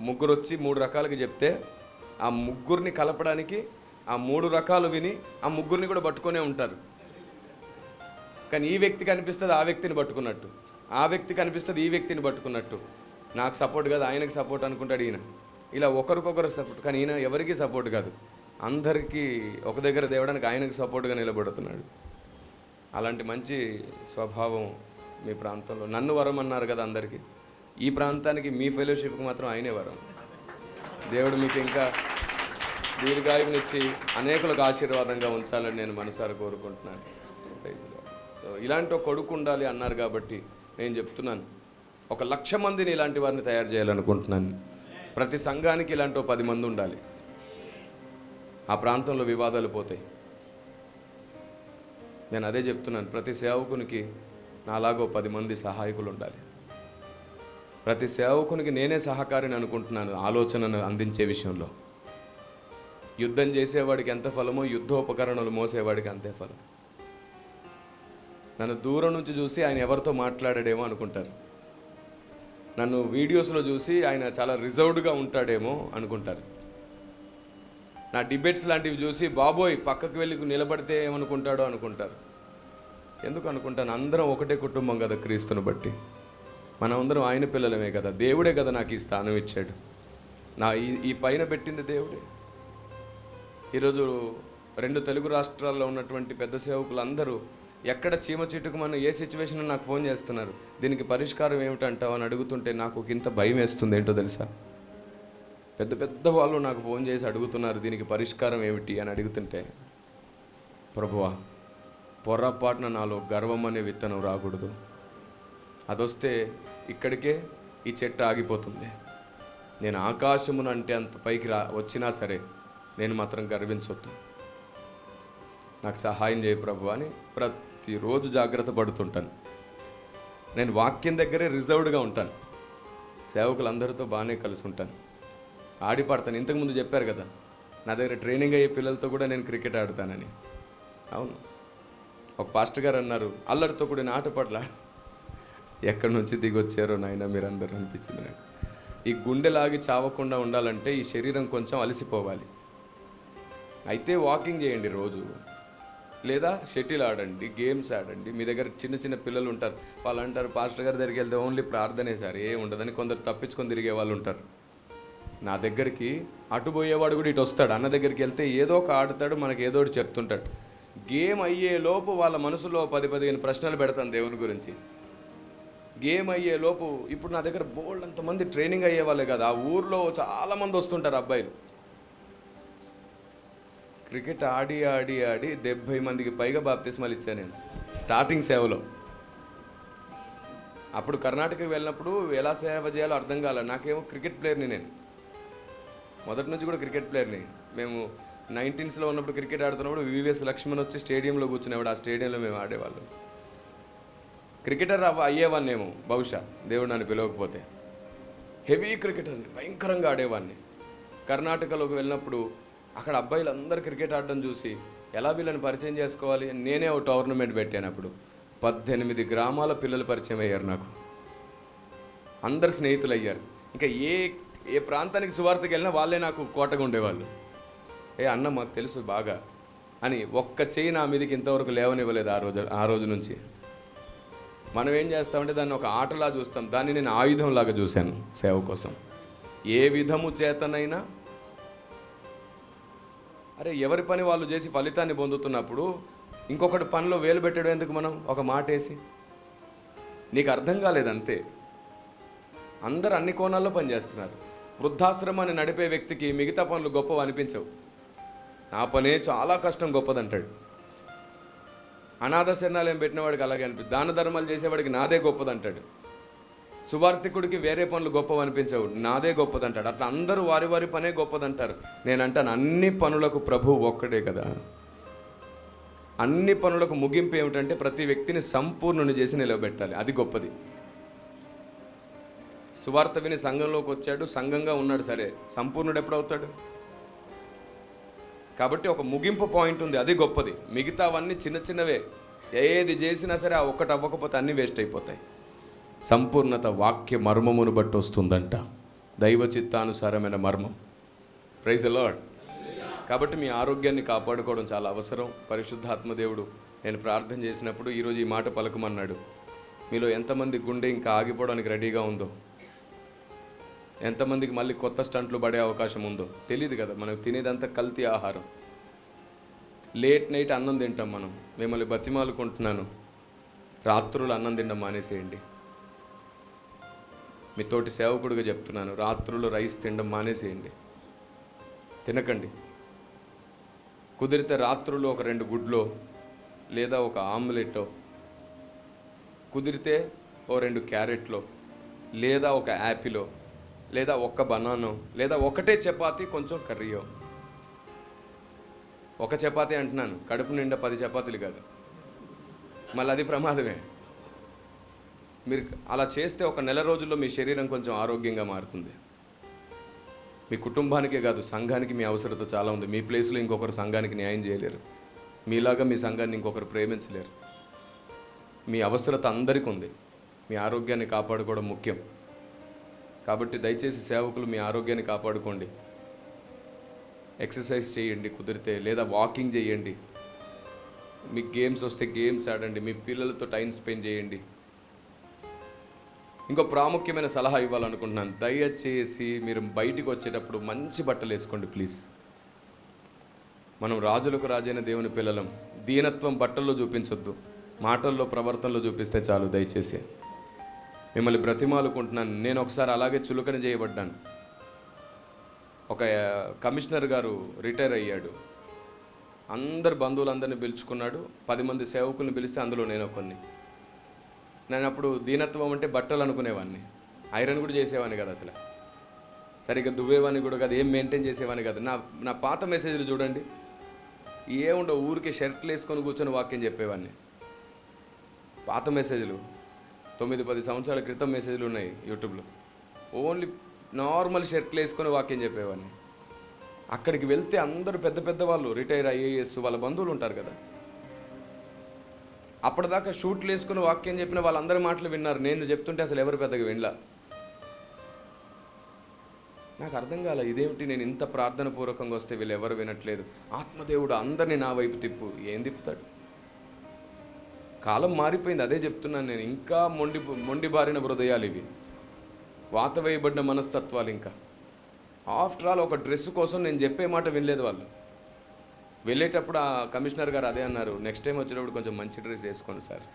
ముగ్గురు వచ్చి 3 రకాలుగా చెప్తే ఆ ముగ్గురిని కలపడానికి ఆ 3 రకాలు విని ఆ ముగ్గురిని కూడా పట్టుకునే ఉంటారు. కానీ ఈ వ్యక్తికి అనిపిస్తుంది ఆ వ్యక్తిని పట్టుకున్నట్టు, ఆ వ్యక్తికి అనిపిస్తుంది ఈ వ్యక్తిని పట్టుకున్నట్టు. నాకు సపోర్ట్ కాదు, ఆయనకి సపోర్ట్ అనుకుంటాడు ఈయన. ఇలా ఒకరికొకరు సపోర్ట్, కానీ ఈయన ఎవరికి సపోర్ట్ కాదు. అందరికీ ఒక దగ్గర తేవడానికి ఆయనకు సపోర్ట్గా నిలబడుతున్నాడు. అలాంటి మంచి స్వభావం మీ ప్రాంతంలో. నన్ను వరం అన్నారు కదా అందరికీ, ఈ ప్రాంతానికి మీ ఫెలోషిప్కి మాత్రం ఆయనే వరం. దేవుడు మీకు ఇంకా దీర్ఘాయువునిచ్చి అనేకులకు ఆశీర్వాదంగా ఉంచాలని నేను మనసారా కోరుకుంటున్నాను. సో ఇలాంటి ఒక కొడుకు ఉండాలి అన్నారు కాబట్టి నేను చెప్తున్నాను, 1,00,000 మందిని ఇలాంటి వారిని తయారు చేయాలనుకుంటున్నాను. ప్రతి సంఘానికి ఇలాంటి 10 మంది ఉండాలి. ఆ ప్రాంతంలో వివాదాలు పోతాయి. నేను అదే చెప్తున్నాను, ప్రతి సేవకునికి నాలాగో 10 మంది సహాయకులు ఉండాలి. ప్రతి సేవకునికి నేనే సహకారిని అనుకుంటున్నాను ఆలోచనను అందించే విషయంలో. యుద్ధం చేసేవాడికి ఎంత ఫలమో యుద్ధోపకరణలు మోసేవాడికి అంతే ఫలం. నన్ను దూరం నుంచి చూసి ఆయన ఎవరితో మాట్లాడాడేమో అనుకుంటారు. నన్ను వీడియోస్లో చూసి ఆయన చాలా రిజర్వ్డ్గా ఉంటాడేమో అనుకుంటారు. నా డిబేట్స్ లాంటివి చూసి బాబోయ్ పక్కకు వెళ్ళి నిలబడితే ఏమనుకుంటాడో అనుకుంటారు. ఎందుకు అనుకుంటాను? అందరం ఒకటే కుటుంబం కదా క్రీస్తుని బట్టి. మనం అందరం ఆయన పిల్లలమే కదా. దేవుడే కదా నాకు ఈ స్థానం ఇచ్చాడు. నా ఈ పైన పెట్టింది దేవుడే. ఈరోజు 2 తెలుగు రాష్ట్రాల్లో ఉన్నటువంటి పెద్ద సేవకులు అందరూ ఎక్కడ చీమ చిటుకుమని ఏ సిచ్యువేషన్ నాకు ఫోన్ చేస్తున్నారు. దీనికి పరిష్కారం ఏమిటంటావు అని అడుగుతుంటే నాకు ఇంత భయం వేస్తుంది. ఏంటో తెలుసా, పెద్ద పెద్ద వాళ్ళు నాకు ఫోన్ చేసి అడుగుతున్నారు దీనికి పరిష్కారం ఏమిటి అని అడుగుతుంటే, ప్రభువా పొర్రపాటున నాలో గర్వం అనే విత్తనం రాకూడదు. అదొస్తే ఇక్కడికే ఈ చెట్టు ఆగిపోతుంది. నేను ఆకాశమును అంటే అంత పైకి వచ్చినా సరే నేను మాత్రం గర్వించొద్దు. నాకు సహాయం చేయ ప్రభు అని ప్రతిరోజు జాగ్రత్త పడుతుంటాను. నేను వాక్యం దగ్గరే రిజర్వ్డ్గా ఉంటాను. సేవకులందరితో బాగానే కలిసి ఉంటాను, ఆడి పడతాను. ఇంతకుముందు చెప్పారు కదా, నా దగ్గర ట్రైనింగ్ అయ్యే పిల్లలతో కూడా నేను క్రికెట్ ఆడుతానని. అవును, ఒక పాస్టర్ గారు అన్నారు, అల్లరితో కూడిన ఆట పట్ల ఎక్కడి నుంచి దిగొచ్చారో నాయన మీరందరూ అనిపించింది నాకు. ఈ గుండెలాగి చావకుండా ఉండాలంటే ఈ శరీరం కొంచెం అలసిపోవాలి. అయితే వాకింగ్ చేయండి రోజు, లేదా షటిల్ ఆడండి, గేమ్స్ ఆడండి. మీ దగ్గర చిన్న చిన్న పిల్లలు ఉంటారు, వాళ్ళు అంటారు పాస్టర్ గారి దగ్గరికి వెళ్తే ఓన్లీ ప్రార్థనే సార్, ఏం ఉండదని కొందరు తప్పించుకొని తిరిగే వాళ్ళు ఉంటారు. నా దగ్గరికి అటు పోయేవాడు కూడా ఇటు వస్తాడు. అన్న దగ్గరికి వెళ్తే ఏదో ఒక ఆడుతాడు, మనకి ఏదో ఒకటి చెప్తుంటాడు. గేమ్ అయ్యే లోపు వాళ్ళ మనసులో 10-15 ప్రశ్నలు పెడతాను దేవుని గురించి. గేమ్ అయ్యే లోపు ఇప్పుడు నా దగ్గర బోల్డ్ అంతమంది ట్రైనింగ్ అయ్యే వాళ్ళే కదా, ఆ ఊర్లో చాలామంది వస్తుంటారు అబ్బాయిలు. క్రికెట్ ఆడి ఆడి ఆడి 70 మందికి పైగా బాప్తిస్మాలు ఇచ్చాను నేను స్టార్టింగ్ సేవలో. అప్పుడు కర్ణాటకకి వెళ్ళినప్పుడు ఎలా సేవ చేయాలో అర్థం కాలే. నాకేమో క్రికెట్ ప్లేయర్ని, నేను మొదటి నుంచి కూడా క్రికెట్ ప్లేయర్ని. మేము 19స్లో ఉన్నప్పుడు క్రికెట్ ఆడుతున్నప్పుడు వివిఎస్ లక్ష్మణ్ వచ్చి స్టేడియంలో కూర్చునేవాడు. ఆ స్టేడియంలో మేము ఆడేవాళ్ళం. క్రికెటర్ అయ్యేవాన్నేమో బహుశా, దేవుడు నన్ను పిలవకపోతే. హెవీ క్రికెటర్ని, భయంకరంగా ఆడేవాడిని. కర్ణాటకలోకి వెళ్ళినప్పుడు అక్కడ అబ్బాయిలు అందరూ క్రికెట్ ఆడడం చూసి ఎలా వీళ్ళని పరిచయం చేసుకోవాలి, నేనే ఒక టోర్నమెంట్ పెట్టాను. అప్పుడు 18 గ్రామాల పిల్లలు పరిచయం అయ్యారు నాకు, అందరు స్నేహితులు అయ్యారు. ఇంకా ఏ ప్రాంతానికి సువార్తకి వెళ్ళినా వాళ్ళే నాకు కోటగా ఉండేవాళ్ళు. అన్న మాకు తెలుసు బాగా అని ఒక్క చేయి నా మీదకి ఇంతవరకు లేవనివ్వలేదు ఆ రోజు నుంచి. మనం ఏం చేస్తామంటే దాన్ని ఒక ఆటలా చూస్తాం, దాన్ని నేను ఆయుధంలాగా చూశాను సేవ కోసం. ఏ విధము చేతనైనా అరే ఎవరి పని వాళ్ళు చేసి ఫలితాన్ని పొందుతున్నప్పుడు ఇంకొకటి పనిలో వేలు పెట్టడం ఎందుకు? మనం ఒక మాట వేసి, నీకు అర్థం కాలేదంతే. అందరు అన్ని కోణాల్లో పనిచేస్తున్నారు. వృద్ధాశ్రమాన్ని నడిపే వ్యక్తికి మిగతా పనులు గొప్పవి అనిపించవు. నా పనే చాలా కష్టం గొప్పదంటాడు. అనాథ శరణాలయం పెట్టిన వాడికి అలాగే అనిపిస్తుంది. దాన ధర్మాలు చేసేవాడికి నాదే గొప్పదంటాడు. సువార్థికుడికి వేరే పనులు గొప్పవి అనిపించవు, నాదే గొప్పదంటాడు. అట్లా అందరూ వారి వారి పనే గొప్పదంటారు. నేను అంటాను, అన్ని పనులకు ప్రభువు ఒక్కడే కదా. అన్ని పనులకు ముగింపు ఏమిటంటే ప్రతి వ్యక్తిని సంపూర్ణుని చేసి నిలబెట్టాలి, అది గొప్పది. సువార్త విని సంఘంలోకి వచ్చాడు, సంఘంగా ఉన్నాడు, సరే సంపూర్ణుడు ఎప్పుడవుతాడు? కాబట్టి ఒక ముగింపు పాయింట్ ఉంది, అది గొప్పది. మిగతావన్నీ చిన్న చిన్నవే. ఏది చేసినా సరే ఆ ఒక్కటి అవ్వకపోతే అన్నీ వేస్ట్ అయిపోతాయి. సంపూర్ణత వాక్య మర్మమును బట్టి వస్తుందంట, దైవ చిత్తానుసారమైన మర్మం. Praise the lord. కాబట్టి మీ ఆరోగ్యాన్ని కాపాడుకోవడం చాలా అవసరం. పరిశుద్ధాత్మదేవుడు నేను ప్రార్థన చేసినప్పుడు ఈరోజు ఈ మాట పలకమన్నాడు. మీలో ఎంతమంది గుండె ఇంకా ఆగిపోవడానికి రెడీగా ఉందో ఎంతమందికి మళ్ళీ కొత్త స్టంట్లు పడే అవకాశం ఉందో తెలియదు కదా. మనకు తినేదంతా కల్తీ ఆహారం. లేట్ నైట్ అన్నం తింటాం మనం. మిమ్మల్ని బతిమాలుకుంటున్నాను, రాత్రులు అన్నం తినడం మానేసేయండి. మీ తోటి సేవకుడిగా చెప్తున్నాను, రాత్రులు రైస్ తినడం మానేసేయండి, తినకండి. కుదిరితే రాత్రులు ఒక 2 గుడ్లో లేదా ఒక ఆమ్లెట్టో, కుదిరితే ఓ 2 క్యారెట్లో, లేదా ఒక యాపిలో, లేదా ఒక్క బనానో, లేదా ఒకటే చపాతీ కొంచెం కర్రీయో. ఒక చపాతీ అంటున్నాను, కడుపు నిండా 10 చపాతీలు కాదు, మళ్ళీ అది ప్రమాదమే. మీరు అలా చేస్తే ఒక నెల రోజుల్లో మీ శరీరం కొంచెం ఆరోగ్యంగా మారుతుంది. మీ కుటుంబానికే కాదు, సంఘానికి మీ అవసరత చాలా ఉంది. మీ ప్లేస్లో ఇంకొకరు సంఘానికి న్యాయం చేయలేరు, మీలాగా మీ సంఘాన్ని ఇంకొకరు ప్రేమించలేరు. మీ అవసరత అందరికీ ఉంది. మీ ఆరోగ్యాన్ని కాపాడుకోవడం ముఖ్యం. కాబట్టి దయచేసి సేవకులు మీ ఆరోగ్యాన్ని కాపాడుకోండి. ఎక్సర్సైజ్ చేయండి కుదిరితే, లేదా వాకింగ్ చేయండి. మీకు గేమ్స్ వస్తే గేమ్స్ ఆడండి. మీ పిల్లలతో టైం స్పెండ్ చేయండి. ఇంకో ప్రాముఖ్యమైన సలహా ఇవ్వాలనుకుంటున్నాను. దయచేసి మీరు బయటికి వచ్చేటప్పుడు మంచి బట్టలు వేసుకోండి ప్లీజ్. మనం రాజులకు రాజైన దేవుని పిల్లలం. దీనత్వం బట్టల్లో చూపించొద్దు, మాటల్లో ప్రవర్తనలో చూపిస్తే చాలు. దయచేసి మిమ్మల్ని బ్రతిమాలుకుంటున్నాను. నేను ఒకసారి అలాగే చులకన చేయబడ్డాను. ఒక కమిషనర్ గారు రిటైర్ అయ్యాడు. అందరు బంధువులందరినీ పిలుచుకున్నాడు. 10 మంది సేవకుల్ని పిలిస్తే అందులో నేను కొన్ని. నేను అప్పుడు దీనత్వం అంటే బట్టలు అనుకునేవాడిని. ఐరన్ కూడా చేసేవాడిని కదా, అసలు సరిగ్గా దువ్వేవాడిని కూడా కాదు, ఏం మెయింటైన్ చేసేవాడిని కాదు. నా పాత మెసేజ్లు చూడండి, ఏముండవు, ఊరికే షర్ట్లు వేసుకొని కూర్చొని వాక్యం చెప్పేవాడిని. పాత మెసేజ్లు 9-10 సంవత్సరాల క్రితం మెసేజ్లు ఉన్నాయి యూట్యూబ్లో. ఓన్లీ నార్మల్ షర్ట్లు వేసుకొని వాక్యం చెప్పేవాడిని. అక్కడికి వెళ్తే అందరూ పెద్ద పెద్ద వాళ్ళు, రిటైర్ IAS వాళ్ళ బంధువులు ఉంటారు కదా. అప్పటిదాకా షూట్లు వేసుకుని వాక్యం చెప్పిన వాళ్ళందరి మాటలు విన్నారు. నేను చెప్తుంటే అసలు ఎవరు పెద్దగా వినలా. నాకు అర్థం కాలే, ఇదేమిటి, నేను ఇంత ప్రార్థన పూర్వకంగా వస్తే వీళ్ళు ఎవరు వినట్లేదు. ఆత్మదేవుడు అందరినీ నా వైపు తిప్పు. ఏం తిప్పుతాడు? కాలం మారిపోయింది. అదే చెప్తున్నాను నేను. ఇంకా మొండి బారిన హృదయాలు ఇవి, వాత వేయబడిన మనస్తత్వాలు. ఇంకా ఆఫ్టర్ ఆల్ ఒక డ్రెస్ కోసం నేను చెప్పే మాట వినలేదు వాళ్ళు. వెళ్ళేటప్పుడు ఆ కమిషనర్ గారు అదే అన్నారు, నెక్స్ట్ టైం వచ్చేటప్పుడు కొంచెం మంచి డ్రెస్ వేసుకోండి సార్,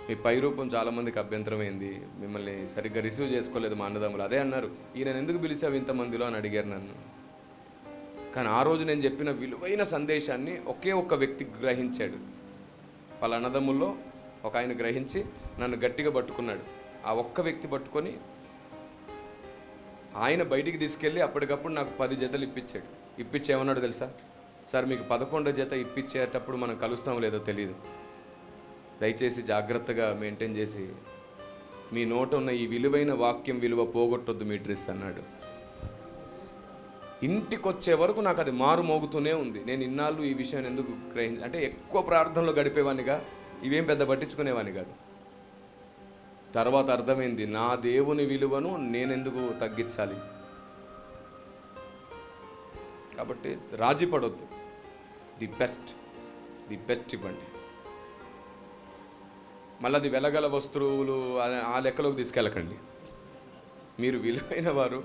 మీ పై రూపం చాలామందికి అభ్యంతరమైంది, మిమ్మల్ని సరిగ్గా రిసీవ్ చేసుకోలేదు మా అన్నదమ్ములు. అదే అన్నారు, ఈయన ఎందుకు పిలిచావు ఇంతమందిలో అని అడిగారు నన్ను. కానీ ఆ రోజు నేను చెప్పిన విలువైన సందేశాన్ని ఒకే ఒక్క వ్యక్తి గ్రహించాడు. వాళ్ళ అన్నదమ్ముల్లో ఒక ఆయన గ్రహించి నన్ను గట్టిగా పట్టుకున్నాడు. ఆ ఒక్క వ్యక్తి పట్టుకొని ఆయన బయటికి తీసుకెళ్ళి అప్పటికప్పుడు నాకు 10 జతలు ఇప్పించాడు. ఇప్పించేమన్నాడు తెలుసా? సార్ మీకు 11వ జత ఇప్పించేటప్పుడు మనం కలుస్తామో లేదో తెలియదు, దయచేసి జాగ్రత్తగా మెయింటైన్ చేసి మీ నోట ఉన్న ఈ విలువైన వాక్యం విలువ పోగొట్టొద్దు మీ డ్రెస్ అన్నాడు. ఇంటికి వచ్చే వరకు నాకు అది మారు మోగుతూనే ఉంది. నేను ఇన్నాళ్ళు ఈ విషయాన్ని ఎందుకు అంటే ఎక్కువ ప్రార్థనలో గడిపేవానిగా, ఇవేం పెద్ద పట్టించుకునేవాని కాదు. తర్వాత అర్థమైంది, నా దేవుని విలువను నేనెందుకు తగ్గించాలి. కాబట్టి రాజీ పడొద్దు. ది బెస్ట్ ఇవ్వండి. మళ్ళీ అది వెలగల వస్తువులు ఆ లెక్కలోకి తీసుకెళ్ళకండి. మీరు విలువైన వారు,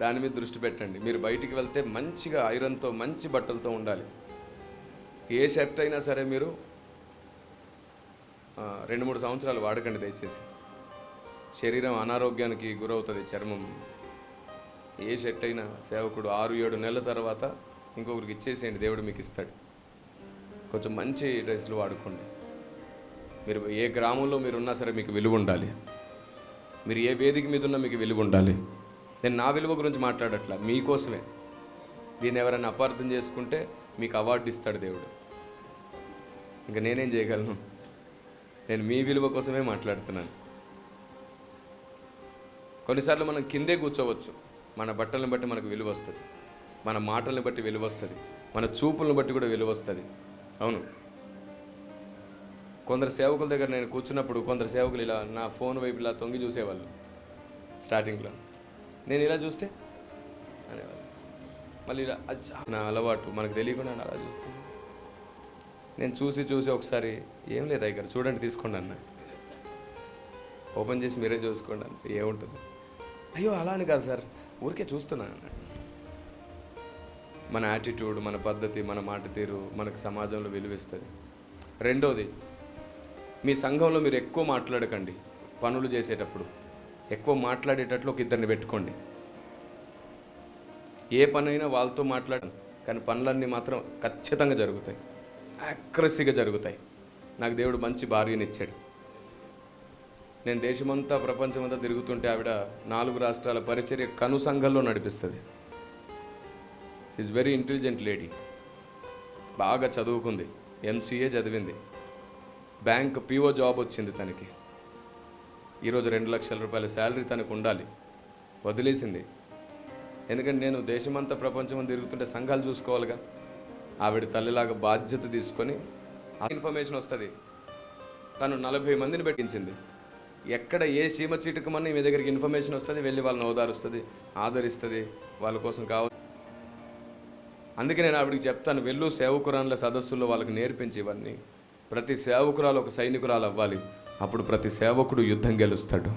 దాని మీద దృష్టి పెట్టండి. మీరు బయటికి వెళ్తే మంచిగా ఐరన్తో మంచి బట్టలతో ఉండాలి. ఏ షర్ట్ అయినా సరే మీరు 2-3 సంవత్సరాలు వాడకండి దయచేసి. శరీరం అనారోగ్యానికి గురవుతుంది, చర్మం. ఏ షర్ట్ అయినా సేవకుడు 6-7 నెలల తర్వాత ఇంకొకరికి ఇచ్చేసేయండి, దేవుడు మీకు ఇస్తాడు. కొంచెం మంచి డ్రెస్సులు వాడుకోండి. మీరు ఏ గ్రామంలో మీరున్నా సరే మీకు విలువ ఉండాలి. మీరు ఏ వేదిక మీద ఉన్నా మీకు విలువ ఉండాలి. నేను నా విలువ గురించి మాట్లాడట్లా, మీకోసమే. దీన్ని ఎవరైనా అపార్థం చేసుకుంటే మీకు అవార్డు ఇస్తాడు దేవుడు. ఇంకా నేనేం చేయగలను? నేను మీ విలువ కోసమే మాట్లాడుతున్నాను. కొన్నిసార్లు మనం కిందే కూర్చోవచ్చు, మన బట్టలను బట్టి మనకు విలువ వస్తుంది, మన మాటలను బట్టి విలువ వస్తుంది, మన చూపులను బట్టి కూడా విలువ వస్తుంది. అవును, కొందరు సేవకుల దగ్గర నేను కూర్చున్నప్పుడు కొందరు సేవకులు ఇలా నా ఫోన్ వైపు ఇలా తొంగి చూసేవాళ్ళు. స్టార్టింగ్లో నేను ఇలా చూస్తే అనేవాళ్ళు, మళ్ళీ ఇలా నా అలవాటు, మనకు తెలియకుండా అలా చూస్తాను. నేను చూసి ఒకసారి ఏం లేదు ఇక్కడ చూడండి, తీసుకోండి అన్న, ఓపెన్ చేసి మీరే చూసుకోండి అంతే, ఏముంటుంది. అయ్యో అలా అని కాదు సార్, ఊరికే చూస్తున్నాను అన్నాడు. మన యాటిట్యూడ్, మన పద్ధతి, మన మాట తీరు మనకు సమాజంలో విలువిస్తుంది. రెండోది, మీ సంఘంలో మీరు ఎక్కువ మాట్లాడకండి. పనులు చేసేటప్పుడు ఎక్కువ మాట్లాడేటట్లు ఒక ఇద్దరిని పెట్టుకోండి. ఏ పనైనా వాళ్ళతో మాట్లాడను, కానీ పనులన్నీ మాత్రం ఖచ్చితంగా జరుగుతాయి, యాక్యురసీగా జరుగుతాయి. నాకు దేవుడు మంచి భార్యని ఇచ్చాడు. నేను దేశమంతా ప్రపంచమంతా తిరుగుతుంటే ఆవిడ 4 రాష్ట్రాల పరిచర్య కను సంఘంలో నడిపిస్తుంది. ఈజ్ వెరీ ఇంటెలిజెంట్ లేడీ, బాగా చదువుకుంది, MCA చదివింది, బ్యాంక్ PO జాబ్ వచ్చింది తనకి. ఈరోజు 2 లక్షల రూపాయల శాలరీ తనకు ఉండాలి, వదిలేసింది. ఎందుకంటే నేను దేశమంతా ప్రపంచమంతా తిరుగుతుంటే సంఘాలు చూసుకోవాలిగా. ఆవిడ తల్లిలాగా బాధ్యత తీసుకొని ఇన్ఫర్మేషన్ వస్తుంది. తను 40 మందిని పెట్టించింది. ఎక్కడ ఏ సీమ చీటుకమని మీ దగ్గరికి ఇన్ఫర్మేషన్ వస్తుంది, వెళ్ళి వాళ్ళని ఓదారుస్తుంది, ఆదరిస్తుంది, వాళ్ళ కోసం కావాలి. అందుకే నేను ఆవిడికి చెప్తాను, వెళ్ళు సేవకురాన్ల సదస్సుల్లో వాళ్ళకి నేర్పించి ఇవన్నీ. ప్రతి సేవకురాలు ఒక సైనికురాలు అవ్వాలి, అప్పుడు ప్రతి సేవకుడు యుద్ధం గెలుస్తాడు.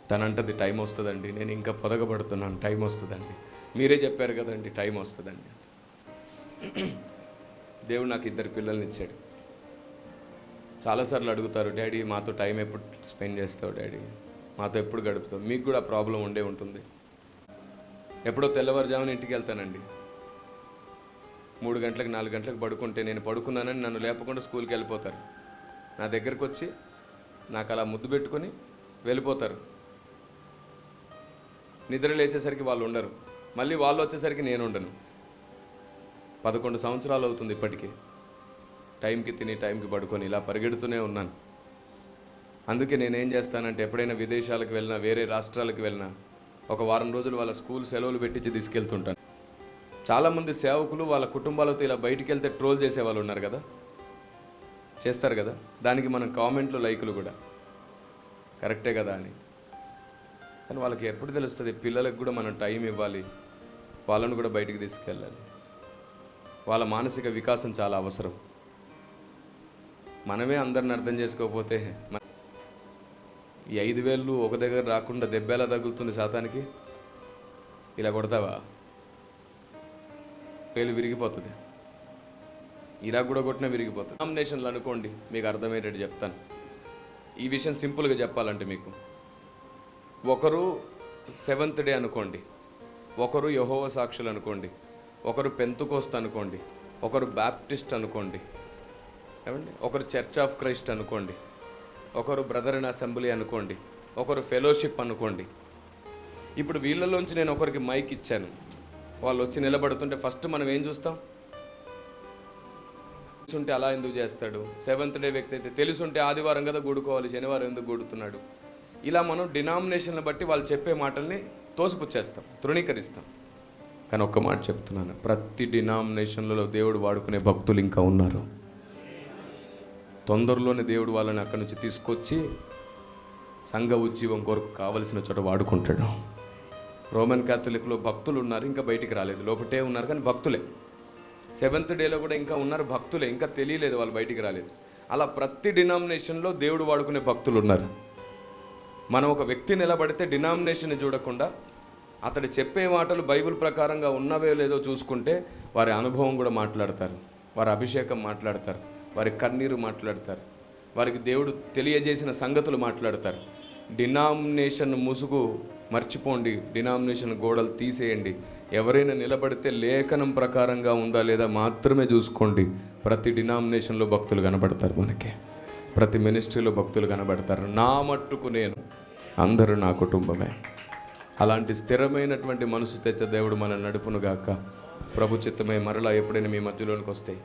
తనంటది టైం వస్తుందండి, నేను ఇంకా పొదగబడుతున్నాను, టైం వస్తుందండి, మీరే చెప్పారు కదండి టైం వస్తుందండి. దేవుడు నాకు 2 పిల్లల్ని ఇచ్చాడు. చాలాసార్లు అడుగుతారు, డాడీ మాతో టైం ఎప్పుడు స్పెండ్ చేస్తావు, డాడీ మాతో ఎప్పుడు గడుపుతావు. మీకు కూడా ప్రాబ్లం ఉండే ఉంటుంది. ఎప్పుడో తెల్లవారుజామున ఇంటికి వెళ్తానండి, 3 గంటలకు 4 గంటలకు పడుకుంటే నేను పడుకున్నానని నన్ను లేపకుండా స్కూల్కి వెళ్ళిపోతారు. నా దగ్గరకు వచ్చి నాకు అలా ముద్దు పెట్టుకొని వెళ్ళిపోతారు. నిద్ర లేచేసరికి వాళ్ళు ఉండరు, మళ్ళీ వాళ్ళు వచ్చేసరికి నేను ఉండను. 11 సంవత్సరాలు అవుతుంది ఇప్పటికీ. టైంకి తిని టైంకి పడుకొని ఇలా పరిగెడుతూనే ఉన్నాను. అందుకే నేనేం చేస్తానంటే, ఎప్పుడైనా విదేశాలకు వెళ్ళినా, వేరే రాష్ట్రాలకు వెళ్ళినా, ఒక వారం రోజులు వాళ్ళ స్కూల్ సెలవులు పెట్టించి తీసుకెళ్తుంటాను. చాలామంది సేవకులు వాళ్ళ కుటుంబాలతో ఇలా బయటికి వెళ్తే ట్రోల్ చేసే వాళ్ళు ఉన్నారు కదా, చేస్తారు కదా. దానికి మనం కామెంట్లు, లైకులు కూడా కరెక్టే కదా అని. కానీ వాళ్ళకి ఎప్పుడు తెలుస్తుంది, పిల్లలకు కూడా మనం టైం ఇవ్వాలి, వాళ్ళను కూడా బయటికి తీసుకెళ్ళాలి. వాళ్ళ మానసిక వికాసం చాలా అవసరం. మనమే అందరిని అర్థం చేసుకోకపోతే ఈ 5,000 ఒక దగ్గర రాకుండా దెబ్బేలా తగులుతుంది శాతానికి. ఇలా కొడతావా, పేలు విరిగిపోతుంది. ఇలా కూడా కొట్టినా విరిగిపోతుంది. నామినేషన్లు అనుకోండి, మీకు అర్థమయ్యేటట్టు చెప్తాను. ఈ విషయం సింపుల్గా చెప్పాలంటే, మీకు ఒకరు 7th డే అనుకోండి, ఒకరు యెహోవా సాక్షులు అనుకోండి, ఒకరు పెంతుకోస్త్ అనుకోండి, ఒకరు బాప్టిస్ట్ అనుకోండి, ఏమండి, ఒకరు చర్చ్ ఆఫ్ క్రైస్ట్ అనుకోండి, ఒకరు బ్రదర్ ఇన్ అసెంబ్లీ అనుకోండి, ఒకరు ఫెలోషిప్ అనుకోండి. ఇప్పుడు వీళ్ళలోంచి నేను ఒకరికి మైక్ ఇచ్చాను, వాళ్ళు వచ్చి నిలబడుతుంటే ఫస్ట్ మనం ఏం చూస్తాం? తెలుసుంటే అలా ఎందుకు చేస్తాడు, 7th డే వ్యక్తి అయితే తెలుసుంటే ఆదివారం కదా గూడుకోవాలి, శనివారం ఎందుకు గూడుతున్నాడు, ఇలా మనం డినామినేషన్లు బట్టి వాళ్ళు చెప్పే మాటల్ని తోసిపుచ్చేస్తాం, తృణీకరిస్తాం. కానీ ఒక్క మాట చెప్తున్నాను, ప్రతి డినామినేషన్లలో దేవుడు వాడుకునే భక్తులు ఇంకా ఉన్నారు. తొందరలోనే దేవుడు వాళ్ళని అక్కడి నుంచి తీసుకొచ్చి సంఘ ఉజ్జీవం కొరకు కావలసిన చోట వాడుకుంటాడు. రోమన్ క్యాథలిక్లో భక్తులు ఉన్నారు, ఇంకా బయటికి రాలేదు, లోపటే ఉన్నారు కానీ భక్తులే. 7th డేలో కూడా ఇంకా ఉన్నారు భక్తులే, ఇంకా తెలియలేదు, వాళ్ళు బయటికి రాలేదు. అలా ప్రతి డినామినేషన్లో దేవుడు వాడుకునే భక్తులు ఉన్నారు. మనం ఒక వ్యక్తి నిలబడితే డినామినేషన్ని చూడకుండా అతడు చెప్పే మాటలు బైబిల్ ప్రకారంగా ఉన్నవే లేదో చూసుకుంటే వారి అనుభవం కూడా మాట్లాడతారు, వారి అభిషేకం మాట్లాడతారు, వారి కన్నీరు మాట్లాడతారు, వారికి దేవుడు తెలియజేసిన సంగతులు మాట్లాడతారు. డినామినేషన్ ముసుగు మర్చిపోండి, డినామినేషన్ గోడలు తీసేయండి. ఎవరైనా నిలబడితే లేఖనం ప్రకారంగా ఉందా లేదా మాత్రమే చూసుకోండి. ప్రతి డినామినేషన్లో భక్తులు కనబడతారు, మనకి ప్రతి మినిస్ట్రీలో భక్తులు కనబడతారు. నా మట్టుకు నేను, అందరూ నా కుటుంబమే. అలాంటి స్థిరమైనటువంటి మనసు తెచ్చే దేవుడు మనల్ని నడుపునుగాక. ప్రభు చిత్తమై మరలా ఎప్పుడైనా మీ మధ్యలోనికి వస్తాయి